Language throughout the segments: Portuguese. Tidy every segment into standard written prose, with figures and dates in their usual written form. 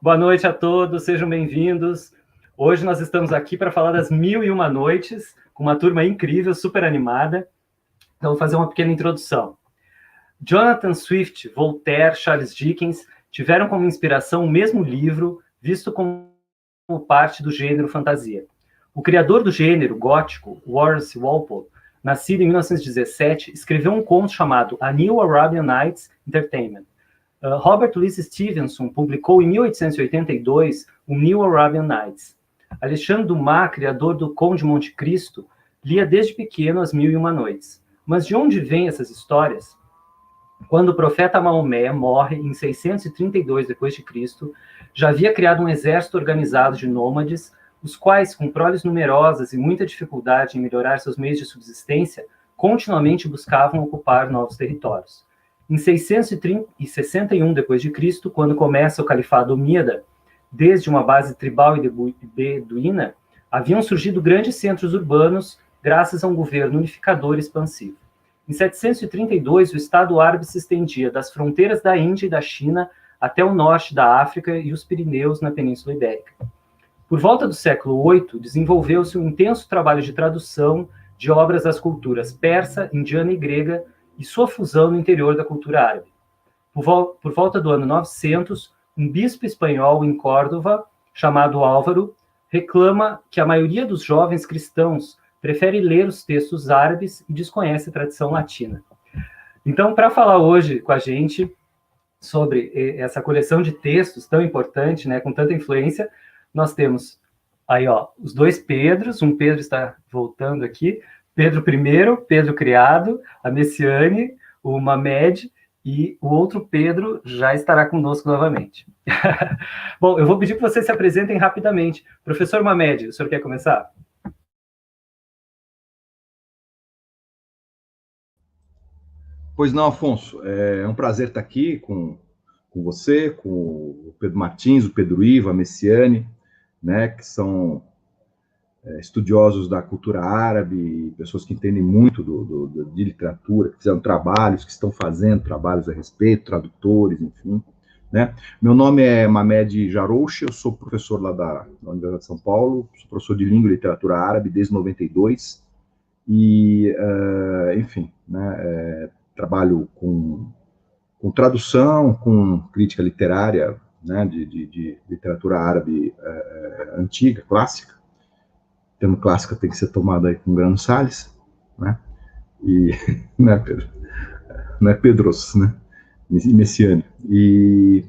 Boa noite a todos, sejam bem-vindos. Hoje nós estamos aqui para falar das Mil e Uma Noites, com uma turma incrível, super animada. Então, vou fazer uma pequena introdução. Jonathan Swift, Voltaire, Charles Dickens tiveram como inspiração o mesmo livro, visto como parte do gênero fantasia. O criador do gênero gótico, Horace Walpole, nascido em 1917, escreveu um conto chamado A New Arabian Nights Entertainment. Robert Louis Stevenson publicou em 1882 o New Arabian Nights. Alexandre Dumas, criador do Conde Monte Cristo, lia desde pequeno as Mil e Uma Noites. Mas de onde vêm essas histórias? Quando o profeta Maomé morre em 632 d.C., já havia criado um exército organizado de nômades, os quais, com proles numerosas e muita dificuldade em melhorar seus meios de subsistência, continuamente buscavam ocupar novos territórios. Em 661 d.C., quando começa o califado omíada, desde uma base tribal e beduína, haviam surgido grandes centros urbanos graças a um governo unificador expansivo. Em 732, o Estado árabe se estendia das fronteiras da Índia e da China até o norte da África e os Pirineus na Península Ibérica. Por volta do século VIII, desenvolveu-se um intenso trabalho de tradução de obras das culturas persa, indiana e grega, e sua fusão no interior da cultura árabe. Por volta do ano 900, um bispo espanhol em Córdoba, chamado Álvaro, reclama que a maioria dos jovens cristãos prefere ler os textos árabes e desconhece a tradição latina. Então, para falar hoje com a gente sobre essa coleção de textos tão importante, né, com tanta influência, nós temos aí, os dois Pedros, um Pedro está voltando aqui, Pedro I, Pedro Criado, a Messiane, o Mamed, e o outro Pedro já estará conosco novamente. Bom, eu vou pedir que vocês se apresentem rapidamente. Professor Mamed, o senhor quer começar? Pois não, Afonso, é um prazer estar aqui com você, com o Pedro Martins, o Pedro Ivo, a Messiane, né, que são estudiosos da cultura árabe, pessoas que entendem muito de literatura, que fizeram trabalhos, que estão fazendo trabalhos a respeito, tradutores, enfim. Né? Meu nome é Mamed Jarouche, eu sou professor lá da Universidade de São Paulo, sou professor de língua e literatura árabe desde 92, e, enfim, né, trabalho com tradução, com crítica literária, né, de literatura árabe antiga, clássica. O termo clássica tem que ser tomado aí com grano Salles, né? E não é Pedro, não é Pedros, né? Messiane. E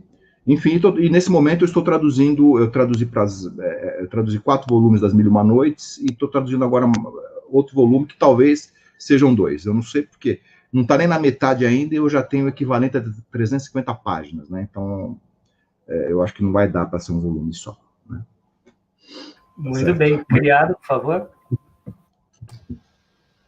enfim, e nesse momento eu estou traduzindo, eu traduzi 4 volumes das Mil e Uma Noites e estou traduzindo agora outro volume que talvez sejam 2. Eu não sei porque não está nem na metade ainda e eu já tenho o equivalente a 350 páginas, né? Então eu acho que não vai dar para ser um volume só, né? Muito certo. Bem. Criado, por favor.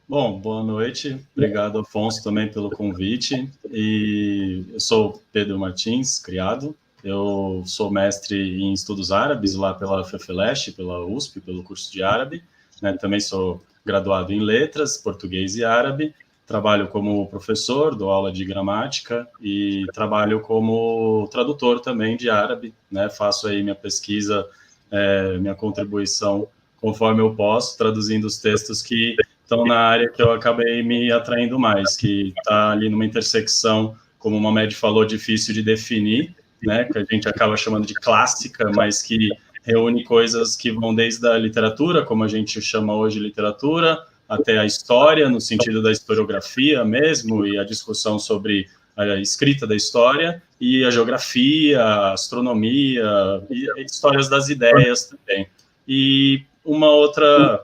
Bom, boa noite. Obrigado, Afonso, também pelo convite. E eu sou Pedro Martins, Criado. Eu sou mestre em estudos árabes lá pela FEFELESH, pela USP, pelo curso de árabe. Né? Também sou graduado em letras, português e árabe. Trabalho como professor, dou aula de gramática e trabalho como tradutor também de árabe. Né? Faço aí minha pesquisa, minha contribuição conforme eu posso, traduzindo os textos que estão na área que eu acabei me atraindo mais, que está ali numa intersecção, como o Mamed falou, difícil de definir, né, que a gente acaba chamando de clássica, mas que reúne coisas que vão desde a literatura, como a gente chama hoje de literatura, até a história, no sentido da historiografia mesmo, e a discussão sobre a escrita da história, e a geografia, a astronomia, e histórias das ideias também. E uma outra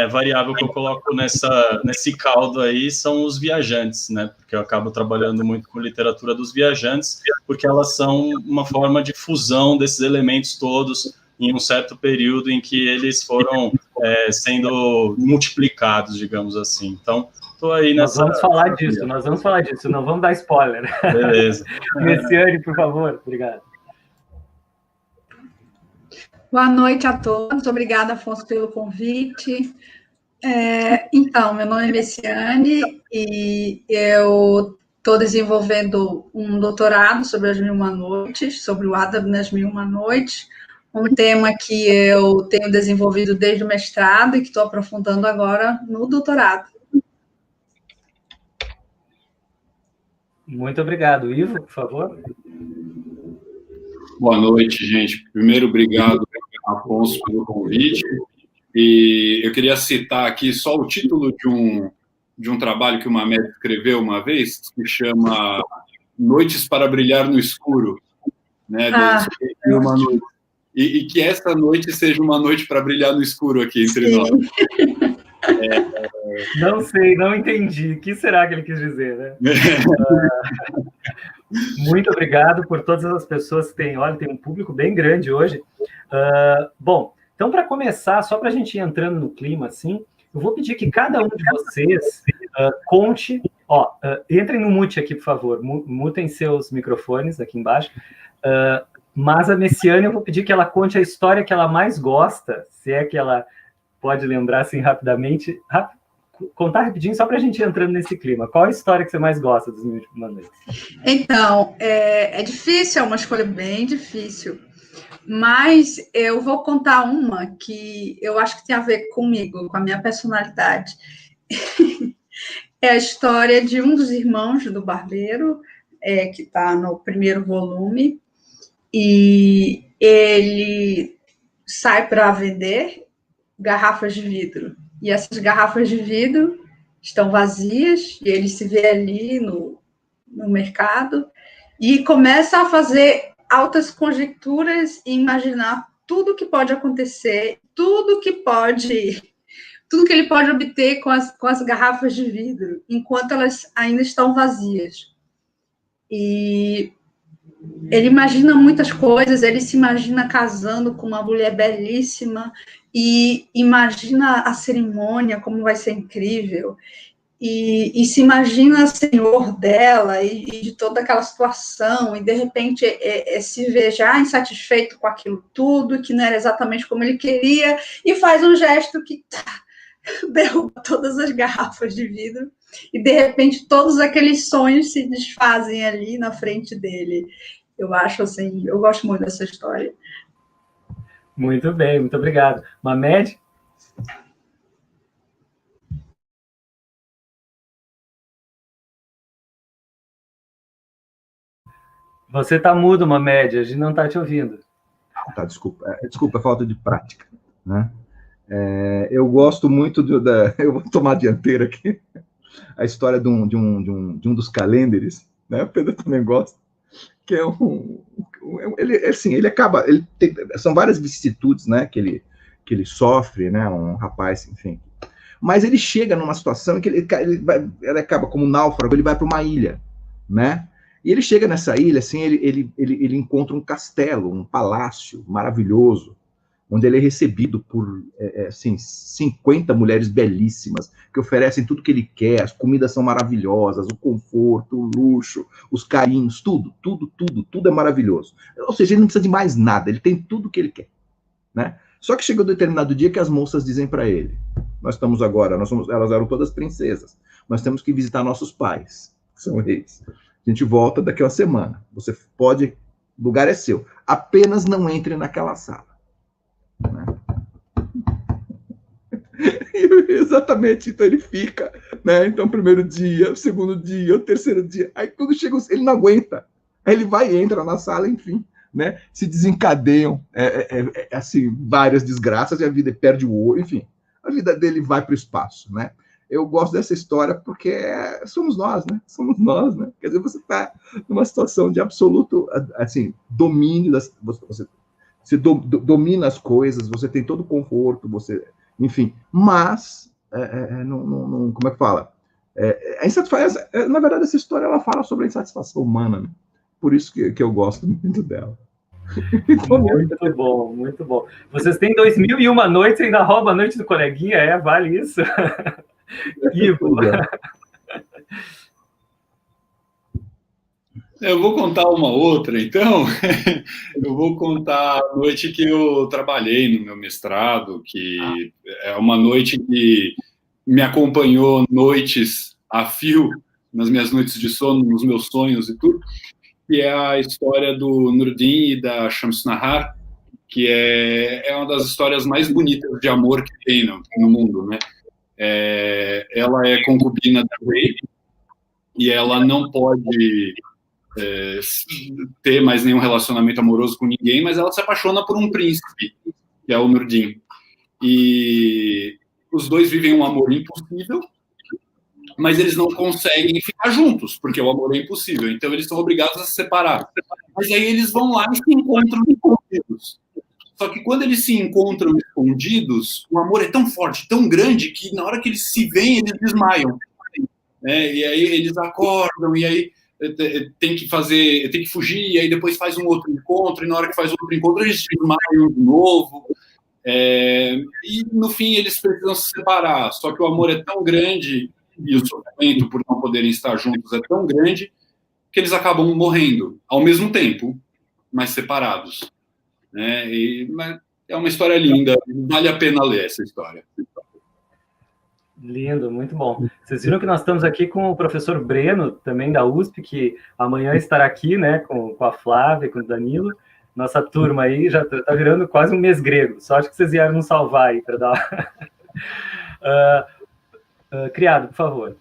variável que eu coloco nesse caldo aí são os viajantes, né? Porque eu acabo trabalhando muito com literatura dos viajantes, porque elas são uma forma de fusão desses elementos todos em um certo período em que eles foram sendo multiplicados, digamos assim. Então, estou aí nessa... Nós vamos falar disso, não vamos dar spoiler. Beleza. Messiane, por favor, obrigado. Boa noite a todos, obrigada, Afonso, pelo convite. Então, meu nome é Messiane e eu estou desenvolvendo um doutorado sobre as 1001 Noites, sobre o Adam nas 1001 Noites, um tema que eu tenho desenvolvido desde o mestrado e que estou aprofundando agora no doutorado. Muito obrigado. Ivo, por favor. Boa noite, gente. Primeiro, obrigado, Afonso, pelo convite. E eu queria citar aqui só o título de um trabalho que uma médica escreveu uma vez, que se chama Noites para Brilhar no Escuro, né? Uma noite. E que essa noite seja uma noite para brilhar no escuro aqui entre nós. Não sei, não entendi. O que será que ele quis dizer, né? Muito obrigado por todas as pessoas que têm. Olha, tem um público bem grande hoje. Bom, então, para começar, só para a gente ir entrando no clima, assim, eu vou pedir que cada um de vocês conte. Entrem no mute aqui, por favor. Mutem seus microfones aqui embaixo. Mas a Messiane, eu vou pedir que ela conte a história que ela mais gosta, se é que ela pode lembrar assim rapidamente. Contar rapidinho, só para a gente ir entrando nesse clima. Qual a história que você mais gosta dos 1001 Noites? Então, é difícil, é uma escolha bem difícil. Mas eu vou contar uma que eu acho que tem a ver comigo, com a minha personalidade. É a história de um dos irmãos do barbeiro, que está no primeiro volume, e ele sai para vender garrafas de vidro. E essas garrafas de vidro estão vazias, e ele se vê ali no mercado e começa a fazer altas conjecturas e imaginar tudo que pode acontecer, tudo que ele pode obter com as garrafas de vidro, enquanto elas ainda estão vazias. E ele imagina muitas coisas, ele se imagina casando com uma mulher belíssima e imagina a cerimônia, como vai ser incrível, e se imagina senhor dela e de toda aquela situação, e de repente se vê já insatisfeito com aquilo tudo, que não era exatamente como ele queria, e faz um gesto que derruba todas as garrafas de vidro, e de repente todos aqueles sonhos se desfazem ali na frente dele. Eu acho assim, eu gosto muito dessa história. Muito bem, muito obrigado. Mamed? Você está mudo, Mamed, a gente não está te ouvindo. Tá, desculpa, é falta de prática, né? Eu gosto muito eu vou tomar a dianteira aqui, a história de um dos calenders, né? O Pedro também gosta, que é ele acaba, são várias vicissitudes, né? Que ele sofre, né? Um rapaz, enfim. Mas ele chega numa situação em que ele acaba como um náufrago, ele vai para uma ilha, né? E ele chega nessa ilha, assim, ele encontra um castelo, um palácio maravilhoso, onde ele é recebido por assim, 50 mulheres belíssimas, que oferecem tudo que ele quer, as comidas são maravilhosas, o conforto, o luxo, os carinhos, tudo é maravilhoso. Ou seja, ele não precisa de mais nada, ele tem tudo que ele quer, né? Só que chegou um determinado dia que as moças dizem para ele: elas eram todas princesas, nós temos que visitar nossos pais, que são reis. A gente volta daqui a uma semana. Você pode, o lugar é seu. Apenas não entre naquela sala. Né? Exatamente, então ele fica, né? Então, primeiro dia, o segundo dia, o terceiro dia. Aí quando chega, ele não aguenta. Aí ele vai e entra na sala, enfim, né? Se desencadeiam assim, várias desgraças e a vida perde o olho, enfim. A vida dele vai para o espaço, né? Eu gosto dessa história porque somos nós, né? Somos nós, né? Quer dizer, você está numa situação de absoluto, assim, domínio, você domina as coisas, você tem todo o conforto, enfim, mas, como é que fala? Na verdade, essa história, ela fala sobre a insatisfação humana, né? Por isso que eu gosto muito dela. Muito bom, muito bom. Vocês têm 2001 noites e ainda rouba a noite do coleguinha, vale isso? Ivo. Eu vou contar uma outra, então. Eu vou contar a noite que eu trabalhei no meu mestrado, que é uma noite que me acompanhou noites a fio, nas minhas noites de sono, nos meus sonhos e tudo, que é a história do Nurdin e da Shams Nahar, que é uma das histórias mais bonitas de amor que tem no mundo, né? Ela é concubina da rei e ela não pode ter mais nenhum relacionamento amoroso com ninguém, mas ela se apaixona por um príncipe, que é o Nurdin. E os dois vivem um amor impossível, mas eles não conseguem ficar juntos, porque o amor é impossível. Então, eles são obrigados a se separar. Mas aí eles vão lá e se encontram escondidos. Só que quando eles se encontram escondidos, o amor é tão forte, tão grande, que na hora que eles se veem, eles desmaiam. E aí eles acordam, e aí tem que fugir, e aí depois faz um outro encontro, e na hora que faz outro encontro, eles desmaiam de novo. E no fim eles precisam se separar. Só que o amor é tão grande e o sofrimento por não poderem estar juntos é tão grande que eles acabam morrendo ao mesmo tempo, mas separados. Mas é uma história linda, vale a pena ler essa história. Lindo, muito bom. Vocês viram que nós estamos aqui com o professor Breno, também da USP, que amanhã estará aqui, né, com a Flávia, com o Danilo. Nossa turma aí já está virando quase um mês grego. Só acho que vocês vieram nos salvar aí para dar. Criado, por favor.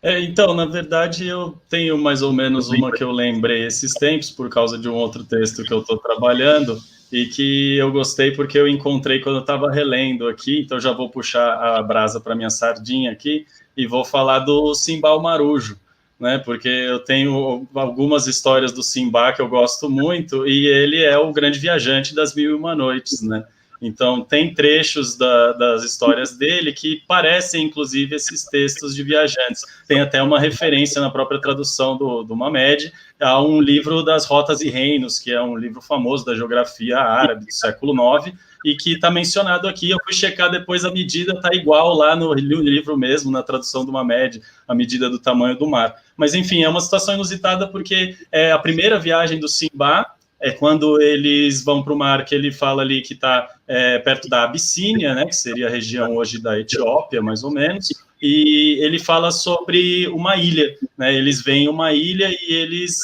Então, na verdade, eu tenho mais ou menos uma que eu lembrei esses tempos por causa de um outro texto que eu estou trabalhando e que eu gostei porque eu encontrei quando eu estava relendo aqui, então já vou puxar a brasa para minha sardinha aqui e vou falar do Simbá o Marujo, né? Porque eu tenho algumas histórias do Simbá que eu gosto muito e ele é o grande viajante das Mil e Uma Noites, né? Então, tem trechos das histórias dele que parecem, inclusive, esses textos de viajantes. Tem até uma referência na própria tradução do Mamed a um livro das Rotas e Reinos, que é um livro famoso da geografia árabe do século IX, e que está mencionado aqui. Eu fui checar depois, a medida está igual lá no livro mesmo, na tradução do Mamed, a medida do tamanho do mar. Mas, enfim, é uma situação inusitada porque é a primeira viagem do Simbá, é quando eles vão para o mar, que ele fala ali que está perto da Abissínia, né, que seria a região hoje da Etiópia, mais ou menos, e ele fala sobre uma ilha, né, eles veem uma ilha e eles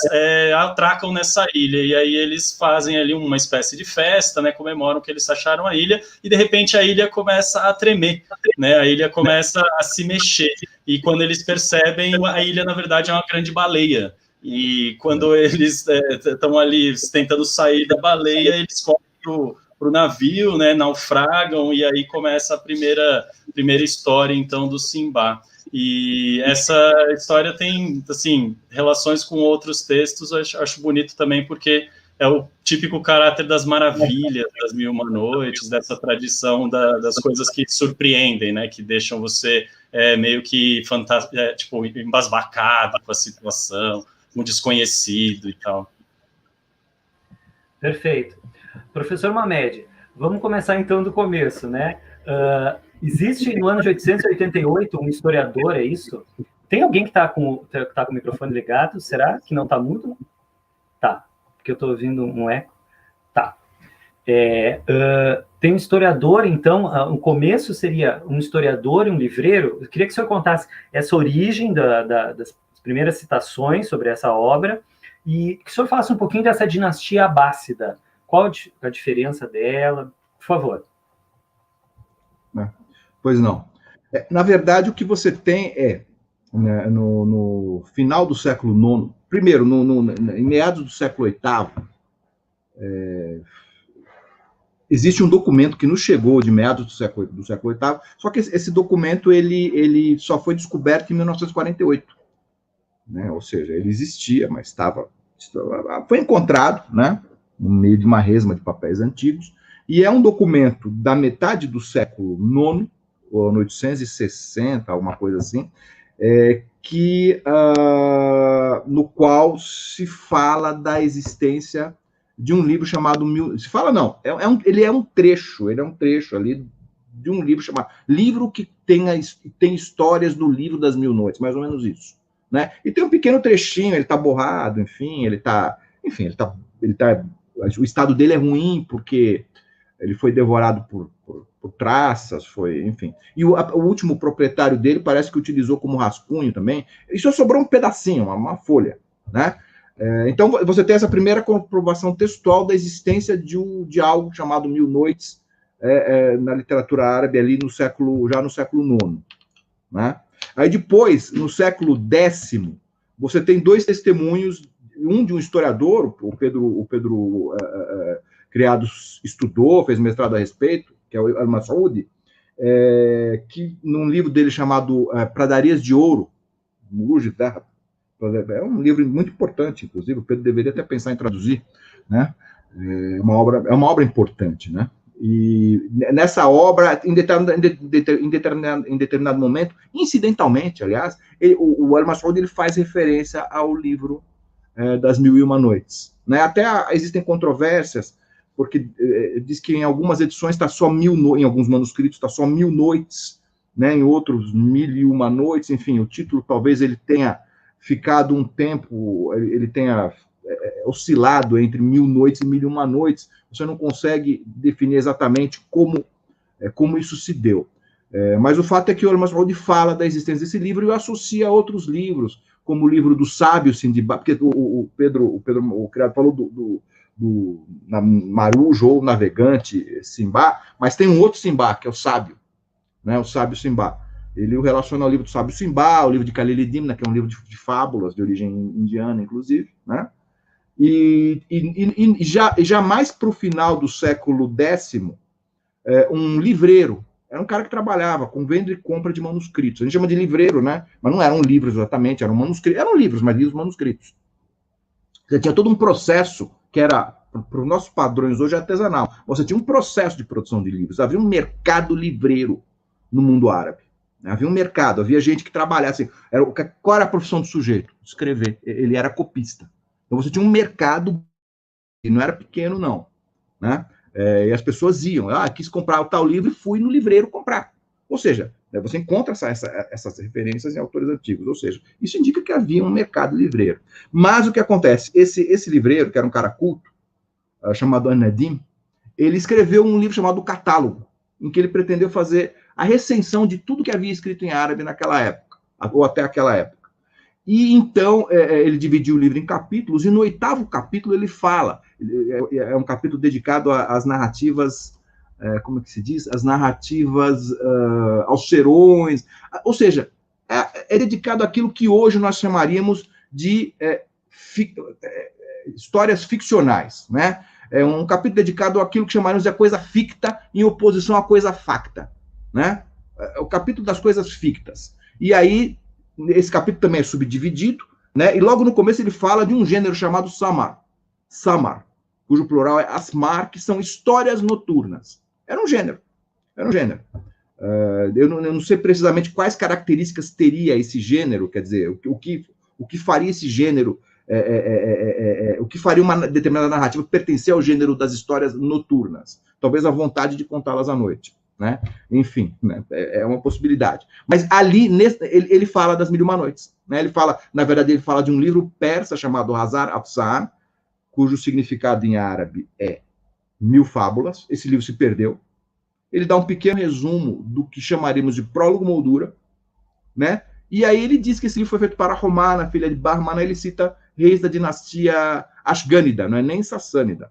atracam nessa ilha, e aí eles fazem ali uma espécie de festa, né, comemoram que eles acharam a ilha, e de repente a ilha começa a tremer, né, a ilha começa a se mexer, e quando eles percebem, a ilha, na verdade, é uma grande baleia. E quando eles estão ali tentando sair da baleia, eles correm para o navio, né, naufragam, e aí começa a primeira história, então, do Simbá. E essa história tem, assim, relações com outros textos, acho bonito também, porque é o típico caráter das maravilhas, das Mil e Uma Noites, dessa tradição das coisas que surpreendem, né, que deixam você meio que tipo, embasbacado com a situação, um desconhecido e tal. Perfeito. Professor Mamed, vamos começar então do começo, né? Existe no ano de 888 um historiador, é isso? Tem alguém que está com o microfone ligado? Será que não está mudo? Tá, porque eu estou ouvindo um eco. Tá. Tem um historiador, então, o começo seria um historiador e um livreiro. Eu queria que o senhor contasse essa origem das primeiras citações sobre essa obra, e que o senhor falasse um pouquinho dessa dinastia abássida. Qual a diferença dela? Por favor. Pois não. Na verdade, o que você tem né, no final do século IX, primeiro, em meados do século VIII, existe um documento que nos chegou de meados do século VIII, só que esse documento ele só foi descoberto em 1948. Né? Ou seja, ele existia, mas foi encontrado, né, no meio de uma resma de papéis antigos, e é um documento da metade do século IX, ou 860, alguma coisa assim, no qual se fala da existência de um livro chamado... Se fala não, ele é um trecho ali de um livro chamado... Livro que tem histórias do livro das Mil Noites, mais ou menos isso. Né? E tem um pequeno trechinho, ele está borrado, enfim, o estado dele é ruim porque ele foi devorado traças, enfim. E o último proprietário dele parece que utilizou como rascunho também. E só sobrou um pedacinho, uma folha, né? Então, você tem essa primeira comprovação textual da existência de algo chamado Mil Noites na literatura árabe ali já no século IX, né? Aí depois, no século X, você tem dois testemunhos, um de um historiador, o Pedro Criado estudou, fez mestrado a respeito, que é o Al-Mas'udi, que num livro dele chamado Pradarias de Ouro, é um livro muito importante, inclusive, o Pedro deveria até pensar em traduzir, né? É uma obra importante, né? E nessa obra, em determinado momento, incidentalmente, aliás, o Al-Mas'udi ele faz referência ao livro das Mil e Uma Noites, né? Até existem controvérsias, porque diz que em algumas edições está só em alguns manuscritos está só 1000 noites, né? Em outros 1001 noites, enfim, o título talvez ele tenha ficado um tempo, ele tenha oscilado entre 1000 noites e 1001 noites, você não consegue definir exatamente como isso se deu. Mas o fato é que o Al-Mas'udi fala da existência desse livro e o associa a outros livros, como o livro do sábio Sindbad, porque o Criado falou do Marujo ou navegante Simbá, mas tem um outro Simbá, que é o sábio, né? O sábio Simbá. Ele o relaciona ao livro do sábio Simbá, o livro de Khalil Dimna, que é um livro de fábulas, de origem indiana, inclusive, né? E já mais para o final do século X, um livreiro, era um cara que trabalhava com venda e compra de manuscritos. A gente chama de livreiro, né? Mas não eram livros exatamente, eram manuscritos. Eram livros, mas livros manuscritos. Você tinha todo um processo que era, para os nossos padrões hoje, artesanal. Você tinha um processo de produção de livros. Havia um mercado livreiro no mundo árabe. Havia um mercado, havia gente que trabalhava assim. Qual era a profissão do sujeito? Escrever. Ele era copista. Então você tinha um mercado, e não era pequeno, não, né? E as pessoas iam, quis comprar o tal livro e fui no livreiro comprar. Ou seja, você encontra essas referências em autores antigos, ou seja, isso indica que havia um mercado livreiro. Mas o que acontece? Esse livreiro, que era um cara culto, chamado An-Nadim, ele escreveu um livro chamado Catálogo, em que ele pretendeu fazer a recensão de tudo que havia escrito em árabe naquela época, ou até aquela época. E então ele dividiu o livro em capítulos, e no 8º capítulo ele fala, é um capítulo dedicado às narrativas, como é que se diz? As narrativas aos serões, ou seja, é dedicado àquilo que hoje nós chamaríamos de histórias ficcionais, né? É um capítulo dedicado àquilo que chamaríamos de a coisa ficta em oposição à coisa facta, né? É o capítulo das coisas fictas. E aí, esse capítulo também é subdividido, né? E logo no começo ele fala de um gênero chamado Samar, cujo plural é asmar, que são histórias noturnas. Era um gênero. Eu não sei precisamente quais características teria esse gênero, quer dizer, o que faria esse gênero, o que faria uma determinada narrativa pertencer ao gênero das histórias noturnas. Talvez a vontade de contá-las à noite, né? Enfim, né? É uma possibilidade. Mas ali, ele fala das Mil e Uma Noites, né? Na verdade, ele fala de um livro persa chamado Hazar Afsan, cujo significado em árabe é 1000 fábulas. Esse livro se perdeu. Ele dá um pequeno resumo do que chamaríamos de prólogo moldura, né? E aí ele diz que esse livro foi feito para Romana, filha de Bahmana. Ele cita reis da dinastia Ashgânida, não é nem Sassânida.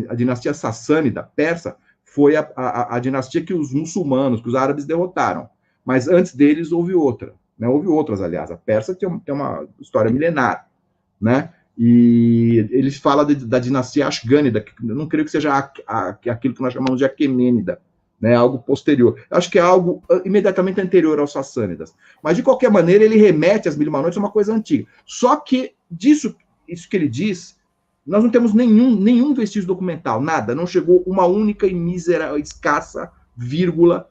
A dinastia Sassânida, persa, foi a dinastia que os muçulmanos, que os árabes derrotaram. Mas antes deles houve outra, né? Houve outras, aliás. A Pérsia tem uma história milenar, né? E eles falam da dinastia Ashgânida, que eu não creio que seja aquilo que nós chamamos de Aquemênida, né? Algo posterior. Eu acho que é algo imediatamente anterior aos Sassânidas. Mas, de qualquer maneira, ele remete às Mil e Uma Noites a uma coisa antiga. Só que, isso que ele diz, nós não temos nenhum vestígio documental, nada. Não chegou uma única e mísera, escassa vírgula.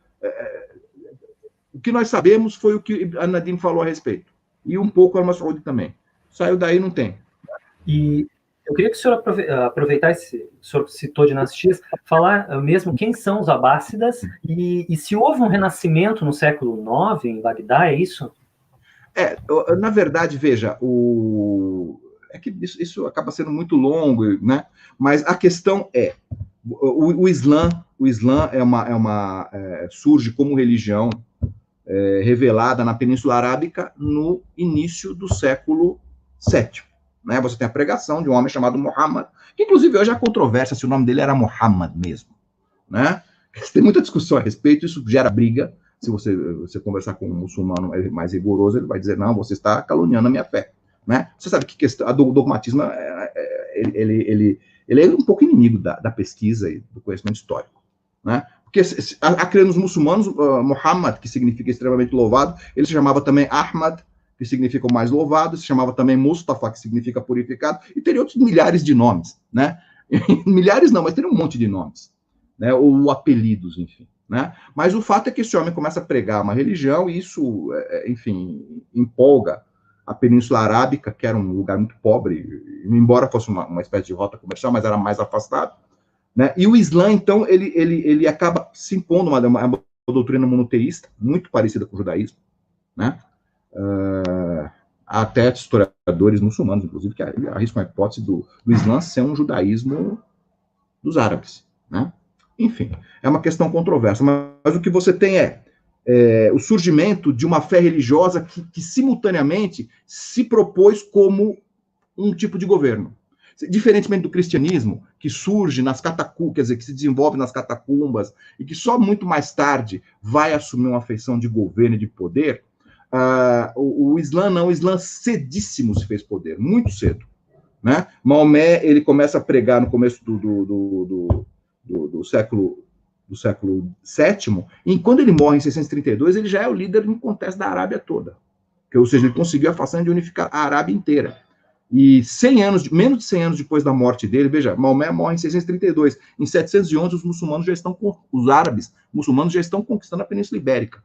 O que nós sabemos foi o que a Nadim falou a respeito. E um pouco a Al-Mas'udi também. Saiu daí, não tem. E eu queria que o senhor aproveitasse, o senhor citou dinastias, falar mesmo quem são os abássidas e se houve um renascimento no século IX em Bagdá, é isso? Na verdade, veja, é que isso acaba sendo muito longo, né? Mas a questão é, o Islã, o Islã surge como religião revelada na Península Arábica no início do século VII. Né? Você tem a pregação de um homem chamado Muhammad, que inclusive hoje há controvérsia se o nome dele era Muhammad mesmo. Né? Tem muita discussão a respeito, isso gera briga. Se você conversar com um muçulmano mais rigoroso, ele vai dizer, não, você está caluniando a minha fé. Né? Você sabe que o dogmatismo ele é um pouco inimigo da pesquisa e do conhecimento histórico. Né? Porque a crer nos muçulmanos, Muhammad, que significa extremamente louvado, ele se chamava também Ahmad, que significa o mais louvado, se chamava também Mustafa, que significa purificado, e teria outros milhares de nomes. Né? Milhares não, mas teria um monte de nomes. Né? Ou apelidos, enfim. Né? Mas o fato é que esse homem começa a pregar uma religião e isso, enfim, empolga a Península Arábica, que era um lugar muito pobre, embora fosse uma espécie de rota comercial, mas era mais afastado. Né? E o Islã, então, ele acaba se impondo uma doutrina monoteísta, muito parecida com o judaísmo. Né? Há até historiadores muçulmanos, inclusive, que arriscam a hipótese do Islã ser um judaísmo dos árabes. Né? Enfim, é uma questão controversa, mas o que você tem é o surgimento de uma fé religiosa que simultaneamente se propôs como um tipo de governo. Diferentemente do cristianismo, que surge nas catacumbas, quer dizer, que se desenvolve nas catacumbas, e que só muito mais tarde vai assumir uma feição de governo e de poder, o Islã não, o Islã cedíssimo se fez poder, muito cedo. Né? Maomé, ele começa a pregar no começo do século VII, e quando ele morre em 632, ele já é o líder no contexto da Arábia toda. Ou seja, ele conseguiu a façanha de unificar a Arábia inteira. E menos de 100 anos depois da morte dele, veja, Maomé morre em 632. Em 711, os árabes muçulmanos já estão conquistando a Península Ibérica.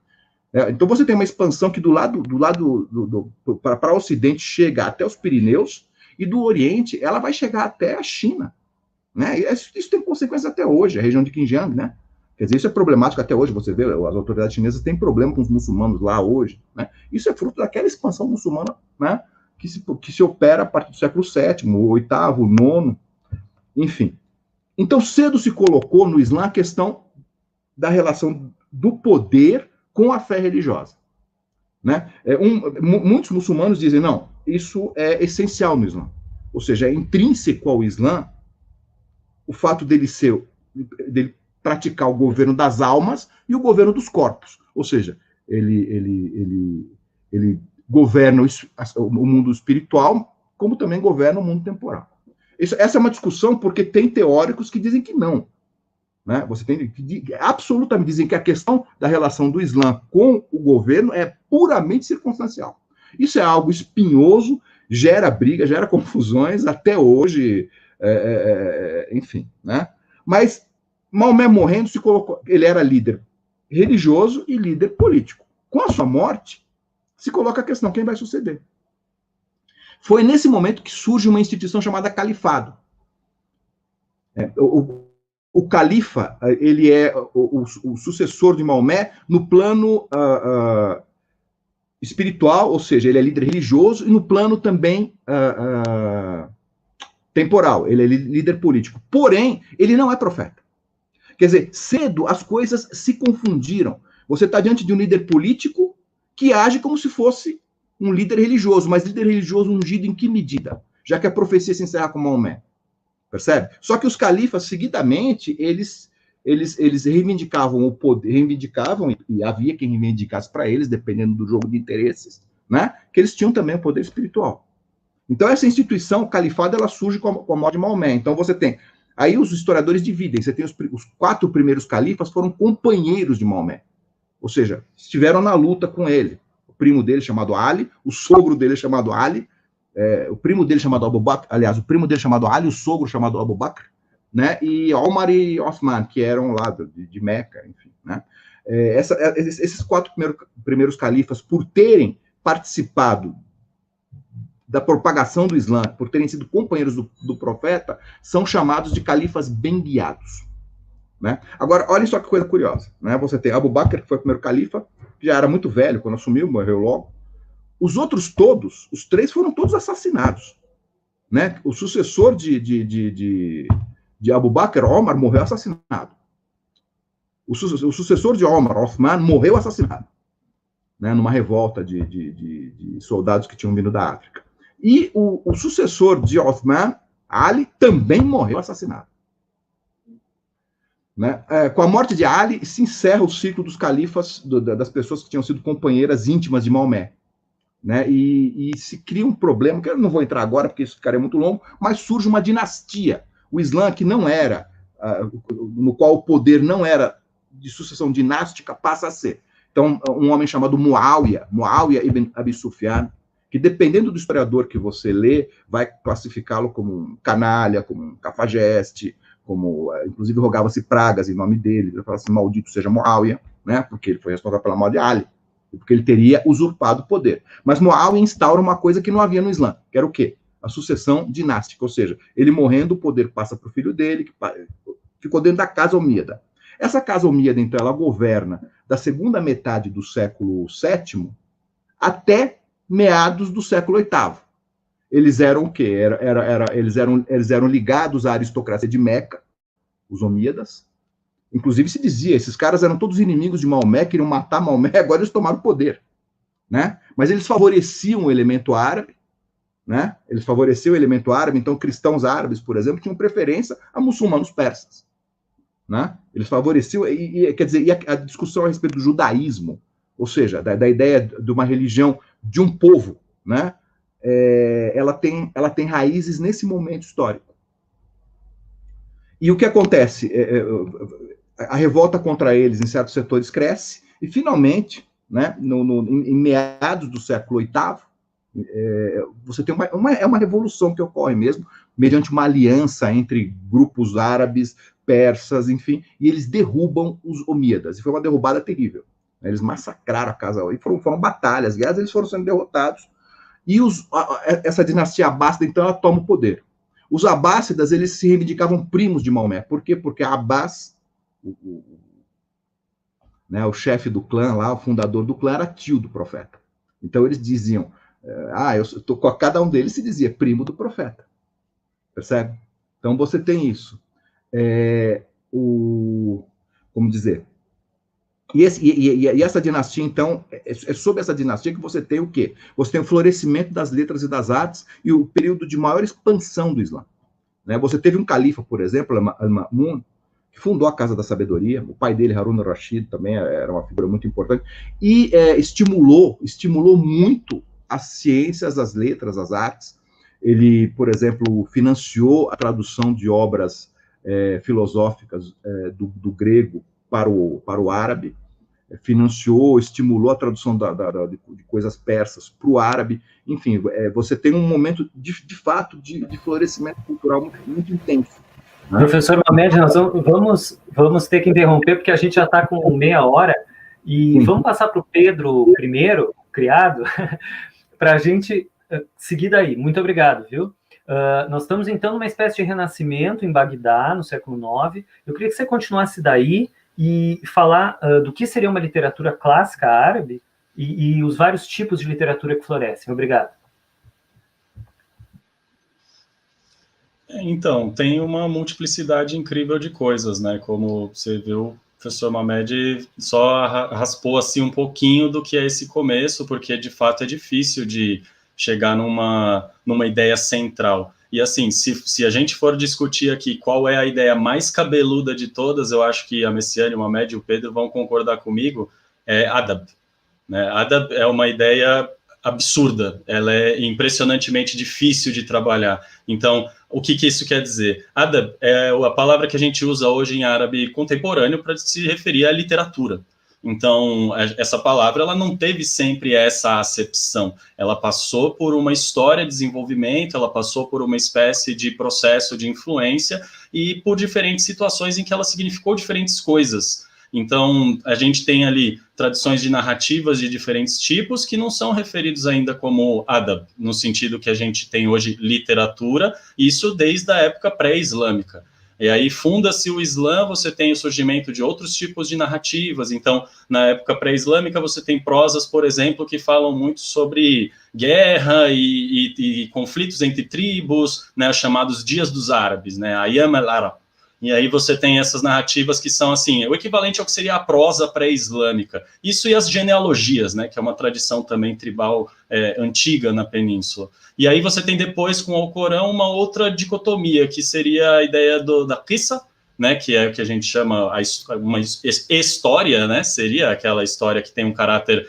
Então você tem uma expansão que para o Ocidente chega até os Pirineus, e do Oriente ela vai chegar até a China. Né? Isso tem consequências até hoje, a região de Xinjiang, né? Quer dizer, isso é problemático até hoje, você vê, as autoridades chinesas têm problema com os muçulmanos lá hoje, né? Isso é fruto daquela expansão muçulmana, né? Que se opera a partir do século VII, o VIII, o IX, enfim. Então, cedo se colocou no Islã a questão da relação do poder com a fé religiosa. Né? Muitos muçulmanos dizem, não, isso é essencial no Islã. Ou seja, é intrínseco ao Islã o fato dele praticar o governo das almas e o governo dos corpos. Ou seja, ele governa o mundo espiritual, como também governa o mundo temporal. Essa é uma discussão porque tem teóricos que dizem que não. Né? Você tem que absolutamente dizem que a questão da relação do Islã com o governo é puramente circunstancial. Isso é algo espinhoso, gera briga, gera confusões até hoje, enfim. Né? Mas Maomé morrendo se colocou, ele era líder religioso e líder político. Com a sua morte, se coloca a questão, quem vai suceder? Foi nesse momento que surge uma instituição chamada califado. O califa, ele é o sucessor de Maomé no plano espiritual, ou seja, ele é líder religioso, e no plano também temporal, ele é líder político. Porém, ele não é profeta. Quer dizer, cedo as coisas se confundiram. Você está diante de um líder político que age como se fosse um líder religioso, mas líder religioso ungido em que medida? Já que a profecia se encerra com Maomé. Percebe? Só que os califas, seguidamente, eles reivindicavam o poder, e havia quem reivindicasse para eles, dependendo do jogo de interesses, né, que eles tinham também o poder espiritual. Então, essa instituição, o califado, ela surge com a morte de Maomé. Então, você tem... Aí os historiadores dividem. Você tem os 4 primeiros califas foram companheiros de Maomé. Ou seja, estiveram na luta com ele. O primo dele chamado Ali, o sogro dele chamado Ali, o primo dele chamado Abu Bakr, aliás, o primo dele chamado Ali, o sogro chamado Abu Bakr, né, e Omar e Osman, que eram lá de Meca, enfim. Né? Esses 4 primeiros califas, por terem participado da propagação do Islã, por terem sido companheiros do profeta, são chamados de califas bem guiados. Né? Agora, olhem só que coisa curiosa. Né? Você tem Abu Bakr, que foi o primeiro califa, que já era muito velho, quando assumiu, morreu logo. Os outros todos, os 3 foram todos assassinados. Né? O sucessor de Abu Bakr, Omar, morreu assassinado. O sucessor de Omar, Othman, morreu assassinado, né, numa revolta de soldados que tinham vindo da África. E o sucessor de Othman, Ali, também morreu assassinado. Né? Com a morte de Ali, se encerra o ciclo dos califas, das pessoas que tinham sido companheiras íntimas de Maomé. Né? E se cria um problema, que eu não vou entrar agora, porque isso ficaria muito longo, mas surge uma dinastia. O Islã, que não era, no qual o poder não era de sucessão dinástica, passa a ser. Então, um homem chamado Muawiyah ibn Abi Sufyan, que dependendo do historiador que você lê, vai classificá-lo como um canalha, como um cafajeste, como, inclusive, rogava-se pragas em nome dele, ele falava assim, maldito seja Muawiyah, né, porque ele foi responsável pela morte de Ali, porque ele teria usurpado o poder. Mas Muawiyah instaura uma coisa que não havia no Islã, que era o quê? A sucessão dinástica, ou seja, ele morrendo, o poder passa para o filho dele, que ficou dentro da casa omíada. Essa casa omíada, então, ela governa da segunda metade do século VII até meados do século VIII. Eles eram o quê? Eles eram ligados à aristocracia de Meca, os omíadas. Inclusive se dizia, esses caras eram todos inimigos de Maomé, queriam matar Maomé, agora eles tomaram o poder. Né? Mas eles favoreciam o elemento árabe, né? Eles favoreciam o elemento árabe, então cristãos árabes, por exemplo, tinham preferência a muçulmanos persas. Né? Eles favoreciam, quer dizer, e a discussão a respeito do judaísmo, ou seja, da ideia de uma religião de um povo, né? Ela tem raízes nesse momento histórico. E o que acontece? A revolta contra eles em certos setores cresce, e finalmente, né, em meados do século VIII, você tem uma revolução que ocorre mesmo, mediante uma aliança entre grupos árabes, persas, enfim, e eles derrubam os omíadas, e foi uma derrubada terrível. Eles massacraram a casa, e foram batalhas, guerras, eles foram sendo derrotados, e essa dinastia abássida, então, ela toma o poder. Os abássidas, eles se reivindicavam primos de Maomé. Por quê? Porque Abbas, o chefe do clã lá, o fundador do clã, era tio do profeta. Então eles diziam, cada um deles se dizia primo do profeta. Percebe? Então você tem isso. Como dizer? E essa dinastia, então, é sob essa dinastia que você tem o quê? Você tem o florescimento das letras e das artes e o período de maior expansão do Islã. Né? Você teve um califa, por exemplo, Al-Ma'mun, que fundou a Casa da Sabedoria, o pai dele, Harun al-Rashid, também era uma figura muito importante, e estimulou muito as ciências, as letras, as artes. Ele, por exemplo, financiou a tradução de obras filosóficas do grego para o árabe, financiou, estimulou a tradução de coisas persas para o árabe. Enfim, você tem um momento, de fato, de florescimento cultural muito, muito intenso. Né? Professor Mamed, nós vamos ter que interromper, porque a gente já está com meia hora, e Sim. Vamos passar para o Pedro primeiro, criado, para a gente seguir daí. Muito obrigado, viu? Nós estamos, então, numa espécie de renascimento em Bagdá, no século IX. Eu queria que você continuasse daí e falar do que seria uma literatura clássica árabe e os vários tipos de literatura que florescem. Obrigado. Então, tem uma multiplicidade incrível de coisas, né? Como você viu, o professor Mamed só raspou assim um pouquinho do que é esse começo, porque de fato é difícil de chegar numa ideia central. E assim, se a gente for discutir aqui qual é a ideia mais cabeluda de todas, eu acho que a Messiane, o Mamed e o Pedro vão concordar comigo, é Adab. Né? Adab é uma ideia absurda, ela é impressionantemente difícil de trabalhar. Então, o que isso quer dizer? Adab é a palavra que a gente usa hoje em árabe contemporâneo para se referir à literatura. Então, essa palavra ela não teve sempre essa acepção. Ela passou por uma história de desenvolvimento, ela passou por uma espécie de processo de influência e por diferentes situações em que ela significou diferentes coisas. Então, a gente tem ali tradições de narrativas de diferentes tipos que não são referidos ainda como adab, no sentido que a gente tem hoje literatura, isso desde a época pré-islâmica. E aí funda-se o Islã, você tem o surgimento de outros tipos de narrativas. Então, na época pré-islâmica, você tem prosas, por exemplo, que falam muito sobre guerra e conflitos entre tribos, né, os chamados Dias dos Árabes, né, Ayyam al-Arab. E aí você tem essas narrativas que são, assim, o equivalente ao que seria a prosa pré-islâmica. Isso e as genealogias, né, que é uma tradição também tribal antiga na península. E aí você tem depois, com o Alcorão, uma outra dicotomia, que seria a ideia da qissa, né, que é o que a gente chama uma história, né, seria aquela história que tem um caráter,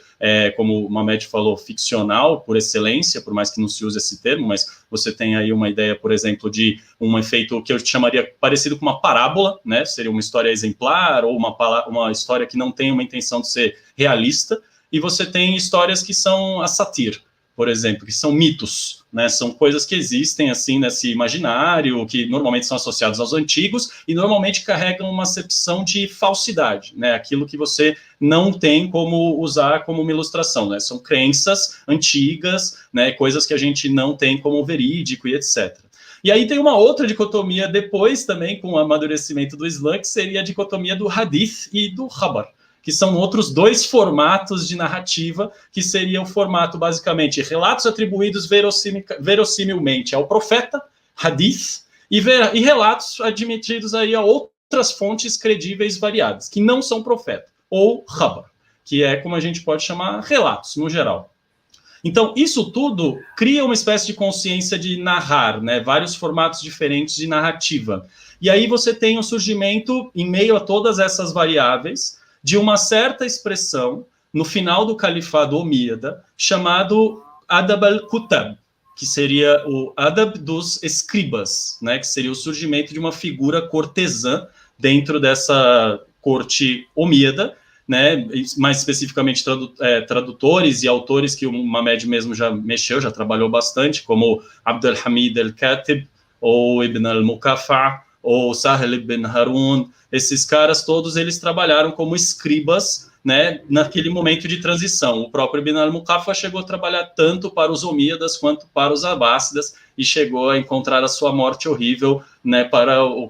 como o Mamed falou, ficcional por excelência, por mais que não se use esse termo, mas você tem aí uma ideia, por exemplo, de um efeito que eu chamaria parecido com uma parábola, né, seria uma história exemplar, ou uma história que não tem uma intenção de ser realista, e você tem histórias que são a satir, por exemplo, que são mitos, né? São coisas que existem, assim, nesse imaginário, que normalmente são associados aos antigos, e normalmente carregam uma acepção de falsidade, né? Aquilo que você não tem como usar como uma ilustração, né? São crenças antigas, né? Coisas que a gente não tem como verídico e etc. E aí tem uma outra dicotomia depois também, com o amadurecimento do Islã, que seria a dicotomia do hadith e do khabar, que são outros dois formatos de narrativa, que seria o formato, basicamente, relatos atribuídos verossimilmente ao profeta, hadith, e relatos admitidos aí a outras fontes credíveis variadas, que não são profeta, ou khabar, que é como a gente pode chamar relatos, no geral. Então, isso tudo cria uma espécie de consciência de narrar, né? Vários formatos diferentes de narrativa. E aí você tem o surgimento, em meio a todas essas variáveis, de uma certa expressão no final do califado omíada, chamado Adab al-Kutab, que seria o Adab dos escribas, né, que seria o surgimento de uma figura cortesã dentro dessa corte omíada, né, mais especificamente tradutores e autores que o Mamed mesmo já mexeu, já trabalhou bastante, como Abd al-Hamid al-Katib, ou Ibn al-Mukafa, ou Sahel ibn Harun. Esses caras todos, eles trabalharam como escribas, né, naquele momento de transição. O próprio Ibn al-Mukafa chegou a trabalhar tanto para os omíadas quanto para os abássidas e chegou a encontrar a sua morte horrível, né,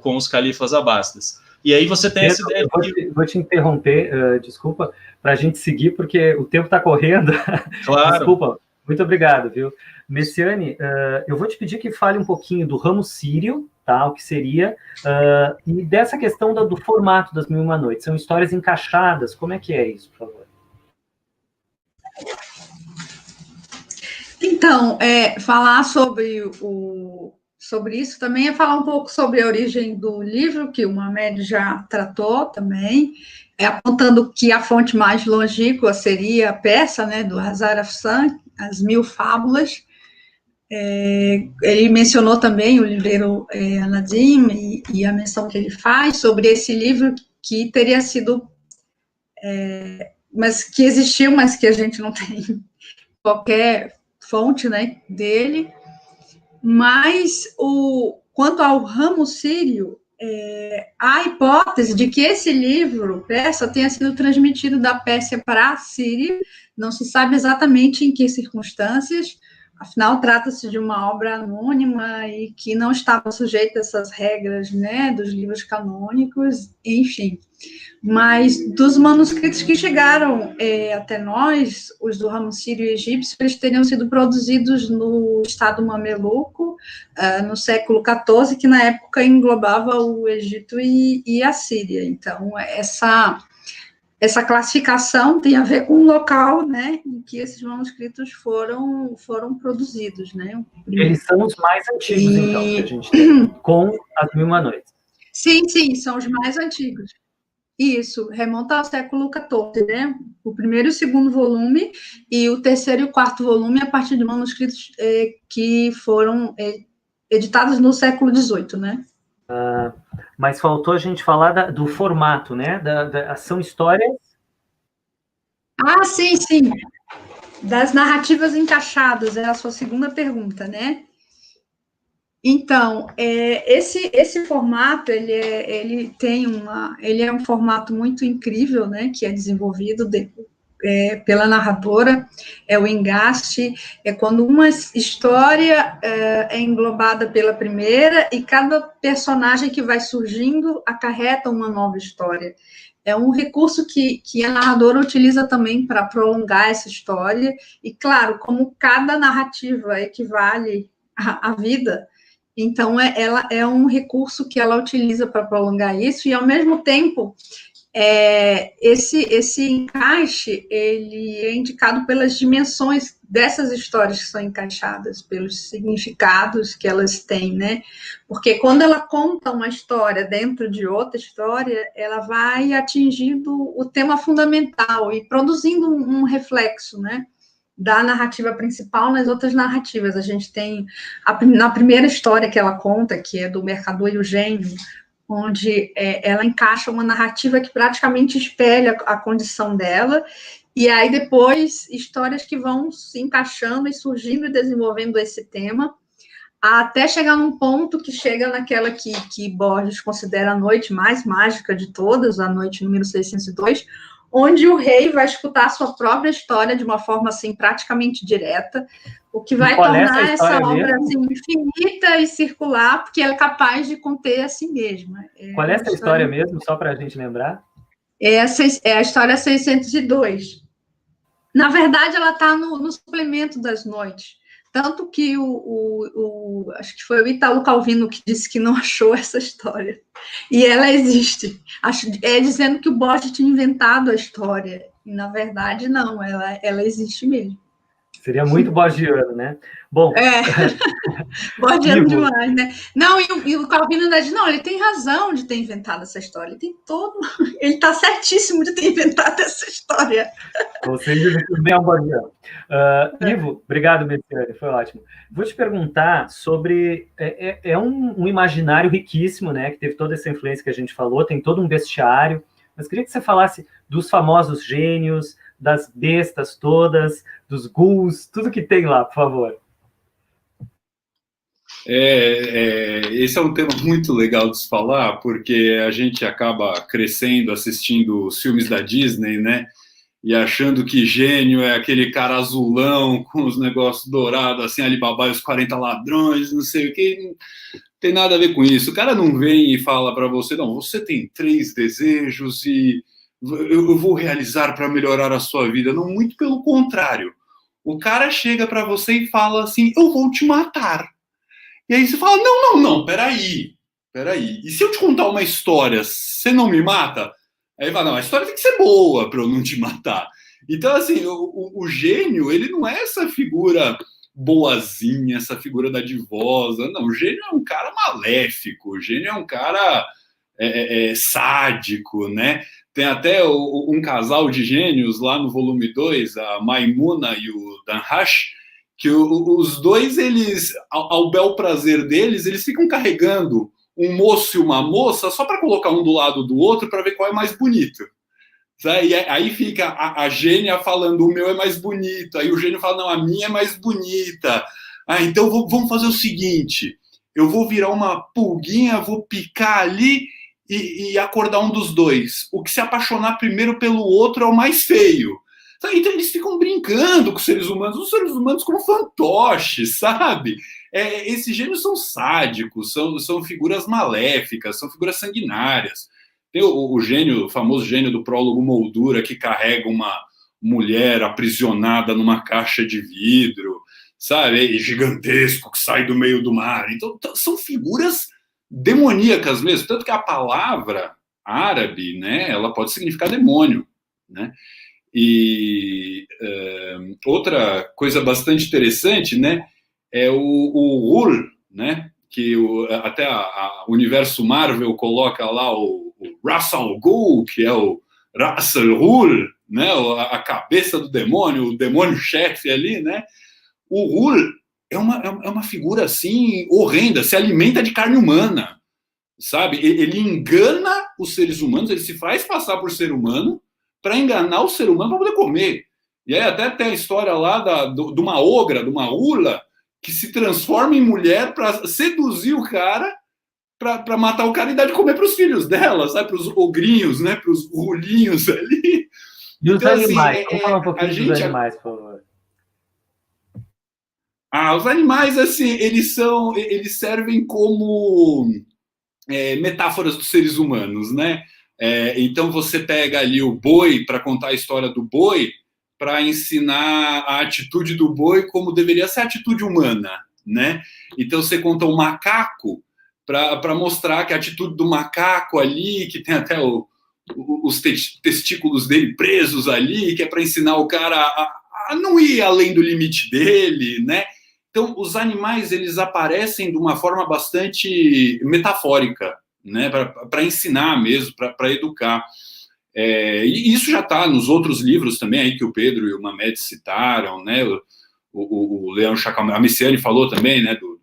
com os califas abássidas. E aí você tem essa ideia... Vou te interromper, desculpa, para a gente seguir, porque o tempo está correndo. Claro. Desculpa, muito obrigado, viu? Messiane, eu vou te pedir que fale um pouquinho do ramo sírio, tá? O que seria, e dessa questão do formato das 1001 Noites. São histórias encaixadas, como é que é isso, por favor? Então, falar sobre isso também é falar um pouco sobre a origem do livro, que o Mamed já tratou também, apontando que a fonte mais longínqua seria a peça, né, do Hazar Afsan, As Mil Fábulas. Ele mencionou também o livreiro Anadim e a menção que ele faz sobre esse livro que teria sido, mas que existiu, mas que a gente não tem qualquer fonte, né, dele. Mas quanto ao ramo sírio, há a hipótese de que esse livro, peça, tenha sido transmitido da Pérsia para a Síria. Não se sabe exatamente em que circunstâncias. Afinal, trata-se de uma obra anônima e que não estava sujeita a essas regras, né, dos livros canônicos, enfim. Mas dos manuscritos que chegaram até nós, os do ramo sírio e egípcio, eles teriam sido produzidos no Estado mameluco, no século XIV, que na época englobava o Egito e a Síria. Então, essa classificação tem a ver com o local, né, em que esses manuscritos foram produzidos, né? Eles são os mais antigos, então, que a gente tem, com as 1001 Noites. Sim, são os mais antigos. Isso, remonta ao século XIV, né? O primeiro e o segundo volume, e o terceiro e o quarto volume a partir de manuscritos que foram editados no século XVIII, né? Mas faltou a gente falar do formato, né? São histórias... Sim. Das narrativas encaixadas, é a sua segunda pergunta, né? Então, esse formato, ele é um formato muito incrível, né? Que é desenvolvido pela narradora, o engaste, quando uma história é englobada pela primeira e cada personagem que vai surgindo acarreta uma nova história. É um recurso que a narradora utiliza também para prolongar essa história, e claro, como cada narrativa equivale à vida, Então, ela é um recurso que ela utiliza para prolongar isso, e, ao mesmo tempo, esse encaixe, ele é indicado pelas dimensões dessas histórias que são encaixadas, pelos significados que elas têm, né? Porque quando ela conta uma história dentro de outra história, ela vai atingindo o tema fundamental e produzindo um reflexo, né? Da narrativa principal nas outras narrativas. A gente tem, na primeira história que ela conta, que é do Mercador e o Gênio, onde ela encaixa uma narrativa que praticamente espelha a condição dela, e aí depois histórias que vão se encaixando e surgindo e desenvolvendo esse tema, até chegar num ponto que chega naquela que Borges considera a noite mais mágica de todas, a noite número 602, onde o rei vai escutar a sua própria história de uma forma, assim, praticamente direta, o que vai tornar essa obra assim, infinita e circular, porque ela é capaz de conter a si mesma. Qual é essa história mesmo, só para a gente lembrar? É a história 602. Na verdade, ela está no suplemento das noites. Tanto que acho que foi o Italo Calvino que disse que não achou essa história. E ela existe. Dizendo que o Borges tinha inventado a história. E, na verdade, não, ela existe mesmo. Seria muito borgiano, né? Bom... Borgiano demais, né? Não, e o Calvino ainda diz, não, ele tem razão de ter inventado essa história. Ele está certíssimo de ter inventado essa história. Você também é um borgiano. Ivo, obrigado, Messiane, foi ótimo. Vou te perguntar sobre... um imaginário riquíssimo, né? Que teve toda essa influência que a gente falou, tem todo um bestiário, mas queria que você falasse dos famosos gênios, das bestas todas, dos ghouls, tudo que tem lá, por favor. Esse é um tema muito legal de se falar, porque a gente acaba crescendo assistindo os filmes da Disney, né? E achando que gênio é aquele cara azulão com os negócios dourados, assim, Alibaba e os 40 ladrões, não sei o que. Não tem nada a ver com isso. O cara não vem e fala para você, não, você tem 3 desejos e eu vou realizar para melhorar a sua vida. Não, muito pelo contrário. O cara chega para você e fala assim, eu vou te matar. E aí você fala, não, peraí. E se eu te contar uma história, você não me mata? Aí fala, não, a história tem que ser boa para eu não te matar. Então, assim, o gênio, ele não é essa figura boazinha, essa figura dadivosa. Não, o gênio é um cara maléfico, o gênio é um cara sádico, né? Tem até um casal de gênios lá no volume 2, a Maimuna e o Danhash, que os dois, eles, ao bel prazer deles, eles ficam carregando um moço e uma moça só para colocar um do lado do outro para ver qual é mais bonito. E aí fica a gênia falando, o meu é mais bonito. Aí o gênio fala, não, a minha é mais bonita. Então vamos fazer o seguinte, eu vou virar uma pulguinha, vou picar ali e acordar um dos dois. O que se apaixonar primeiro pelo outro é o mais feio. Então eles ficam brincando com os seres humanos como fantoches, sabe? Esses gênios são sádicos, são figuras maléficas, são figuras sanguinárias. Tem o famoso gênio do prólogo Moldura, que carrega uma mulher aprisionada numa caixa de vidro, sabe? Gigantesco, que sai do meio do mar. Então são figuras demoníacas mesmo, tanto que a palavra árabe, né, ela pode significar demônio, né? E outra coisa bastante interessante, né, é o Ghul, né, que até o universo Marvel coloca lá o Ra's al Ghul, que é o Ra's al Ghul, né, a cabeça do demônio, o demônio-chefe ali, né. O Ghul é uma figura assim horrenda, se alimenta de carne humana, sabe? Ele engana os seres humanos, ele se faz passar por ser humano para enganar o ser humano para poder comer. E aí até tem a história lá de uma ogra, de uma ula, que se transforma em mulher para seduzir o cara, para matar o cara e dar de comer para os filhos dela, sabe? Para os ogrinhos, né? Para os rulinhos ali. E os animais? Vamos falar um pouquinho dos animais, por favor. Os animais, assim, eles servem como metáforas dos seres humanos, né? Então você pega ali o boi para contar a história do boi, para ensinar a atitude do boi como deveria ser a atitude humana, né? Então você conta o macaco para mostrar que a atitude do macaco ali, que tem até os testículos dele presos ali, que é para ensinar o cara a não ir além do limite dele, né? Então, os animais, eles aparecem de uma forma bastante metafórica, né? Para ensinar mesmo, para educar. E isso já está nos outros livros também, aí que o Pedro e o Mamed citaram, né? O Leão Chacal, a Messiane falou também, né? Do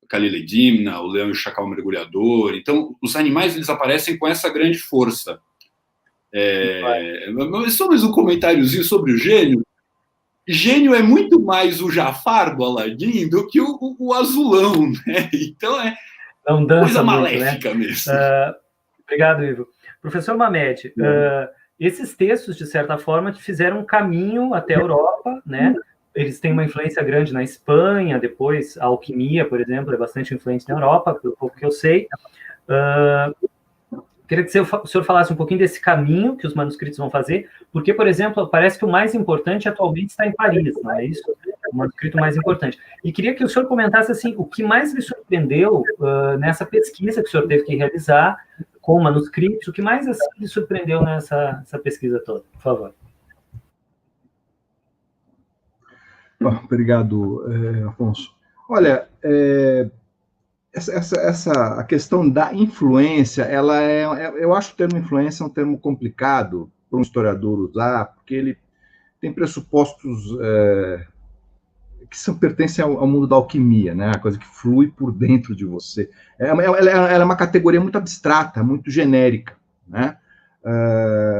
Khalil Dimna, o Leão e o Chacal Mergulhador. Então, os animais, eles aparecem com essa grande força. Só mais um comentáriozinho sobre o gênio. Gênio é muito mais o Jafar do Aladim do que o azulão, né? Então não dança coisa muito, maléfica, né? Mesmo. Obrigado, Ivo. Professor Mamed, esses textos, de certa forma, fizeram um caminho até a Europa, né? Eles têm uma influência grande na Espanha, depois a alquimia, por exemplo, é bastante influente na Europa, pelo pouco que eu sei. Queria que o senhor falasse um pouquinho desse caminho que os manuscritos vão fazer, porque, por exemplo, parece que o mais importante atualmente está em Paris, não é isso? O manuscrito mais importante. E queria que o senhor comentasse, assim, o que mais lhe surpreendeu nessa pesquisa que o senhor teve que realizar com manuscritos, o que mais assim, lhe surpreendeu nessa pesquisa toda, por favor. Obrigado, Afonso. Olha, a questão da influência, eu acho que o termo influência é um termo complicado para um historiador usar, porque ele tem pressupostos que pertencem ao mundo da alquimia, né? A coisa que flui por dentro de você. Ela é uma categoria muito abstrata, muito genérica, né?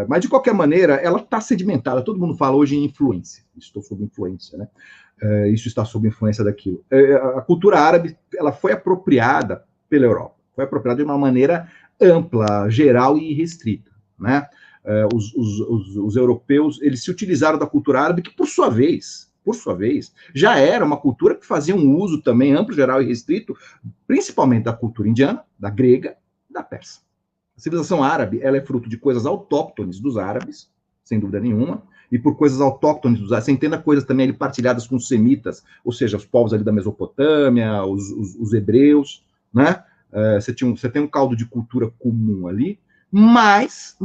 Mas, de qualquer maneira, ela está sedimentada. Todo mundo fala hoje em influência. Estou sob influência, né? Isso está sob influência daquilo. A cultura árabe, ela foi apropriada pela Europa. Foi apropriada de uma maneira ampla, geral e restrita, né? Os europeus, eles se utilizaram da cultura árabe, que, por sua vez, já era uma cultura que fazia um uso também amplo, geral e restrito, principalmente da cultura indiana, da grega, da persa. A civilização árabe, ela é fruto de coisas autóctones dos árabes, sem dúvida nenhuma, e por coisas autóctones dos árabes, você entenda coisas também ali partilhadas com os semitas, ou seja, os povos ali da Mesopotâmia, os hebreus, né? Você tem um caldo de cultura comum ali, mas,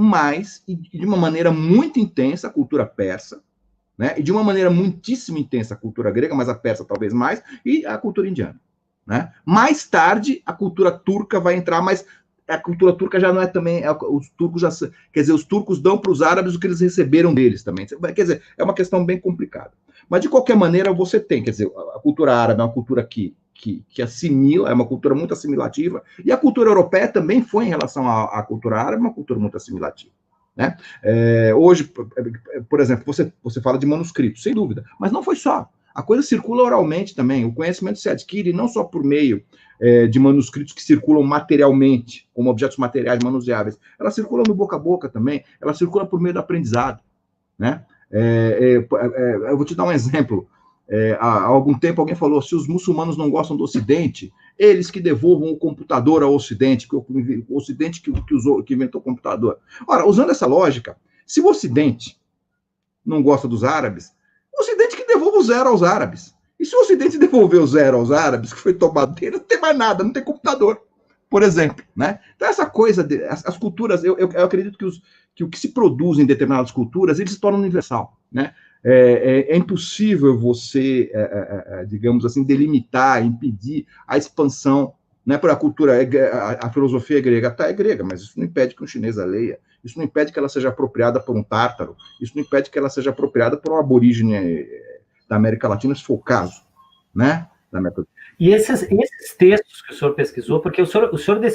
e de uma maneira muito intensa, a cultura persa, né? E de uma maneira muitíssimo intensa a cultura grega, mas a persa talvez mais, e a cultura indiana, né? Mais tarde, a cultura turca vai entrar, mas a cultura turca já não é também, os turcos já, quer dizer, os turcos dão para os árabes o que eles receberam deles também, quer dizer, é uma questão bem complicada. Mas, de qualquer maneira, você tem, quer dizer, a cultura árabe é uma cultura que assimila, é uma cultura muito assimilativa, e a cultura europeia também foi, em relação à cultura árabe, uma cultura muito assimilativa, né? Hoje, por exemplo, você fala de manuscritos, sem dúvida, mas não foi só. A coisa circula oralmente também, o conhecimento se adquire não só por meio de manuscritos que circulam materialmente, como objetos materiais manuseáveis, ela circula no boca a boca também, ela circula por meio do aprendizado, né? Eu vou te dar um exemplo. Há algum tempo alguém falou, se os muçulmanos não gostam do Ocidente, eles que devolvam o computador ao Ocidente, que o Ocidente que inventou o computador. Ora, usando essa lógica, se o Ocidente não gosta dos árabes, o Ocidente que devolva o zero aos árabes. E se o Ocidente devolver o zero aos árabes, que foi tomado dele, não tem mais nada, não tem computador, por exemplo, né? Então, essa coisa, as culturas, eu acredito que o que se produz em determinadas culturas, ele se torna universal, né? É impossível você, digamos assim, delimitar, impedir a expansão, né? Por a cultura, a filosofia grega, é grega, mas isso não impede que um chinês a leia, isso não impede que ela seja apropriada por um tártaro, isso não impede que ela seja apropriada por um aborígene da América Latina, se for o caso, né? E esses textos que o senhor pesquisou, porque o senhor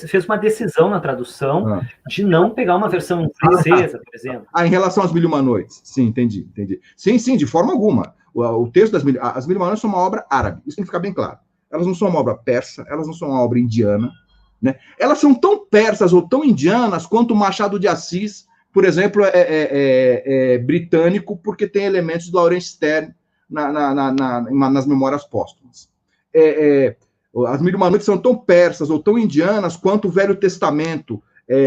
fez uma decisão na tradução de não pegar uma versão francesa, por exemplo. Em relação às Mil e Uma Noites. Sim, entendi. Sim, de forma alguma. O texto das Mil e Uma Noites são uma obra árabe, isso tem que ficar bem claro. Elas não são uma obra persa, elas não são uma obra indiana, né? Elas são tão persas ou tão indianas quanto o Machado de Assis, por exemplo, é britânico, porque tem elementos do Laurence Sterne nas Memórias Póstumas. As Mil e Uma Noites são tão persas ou tão indianas quanto o Velho Testamento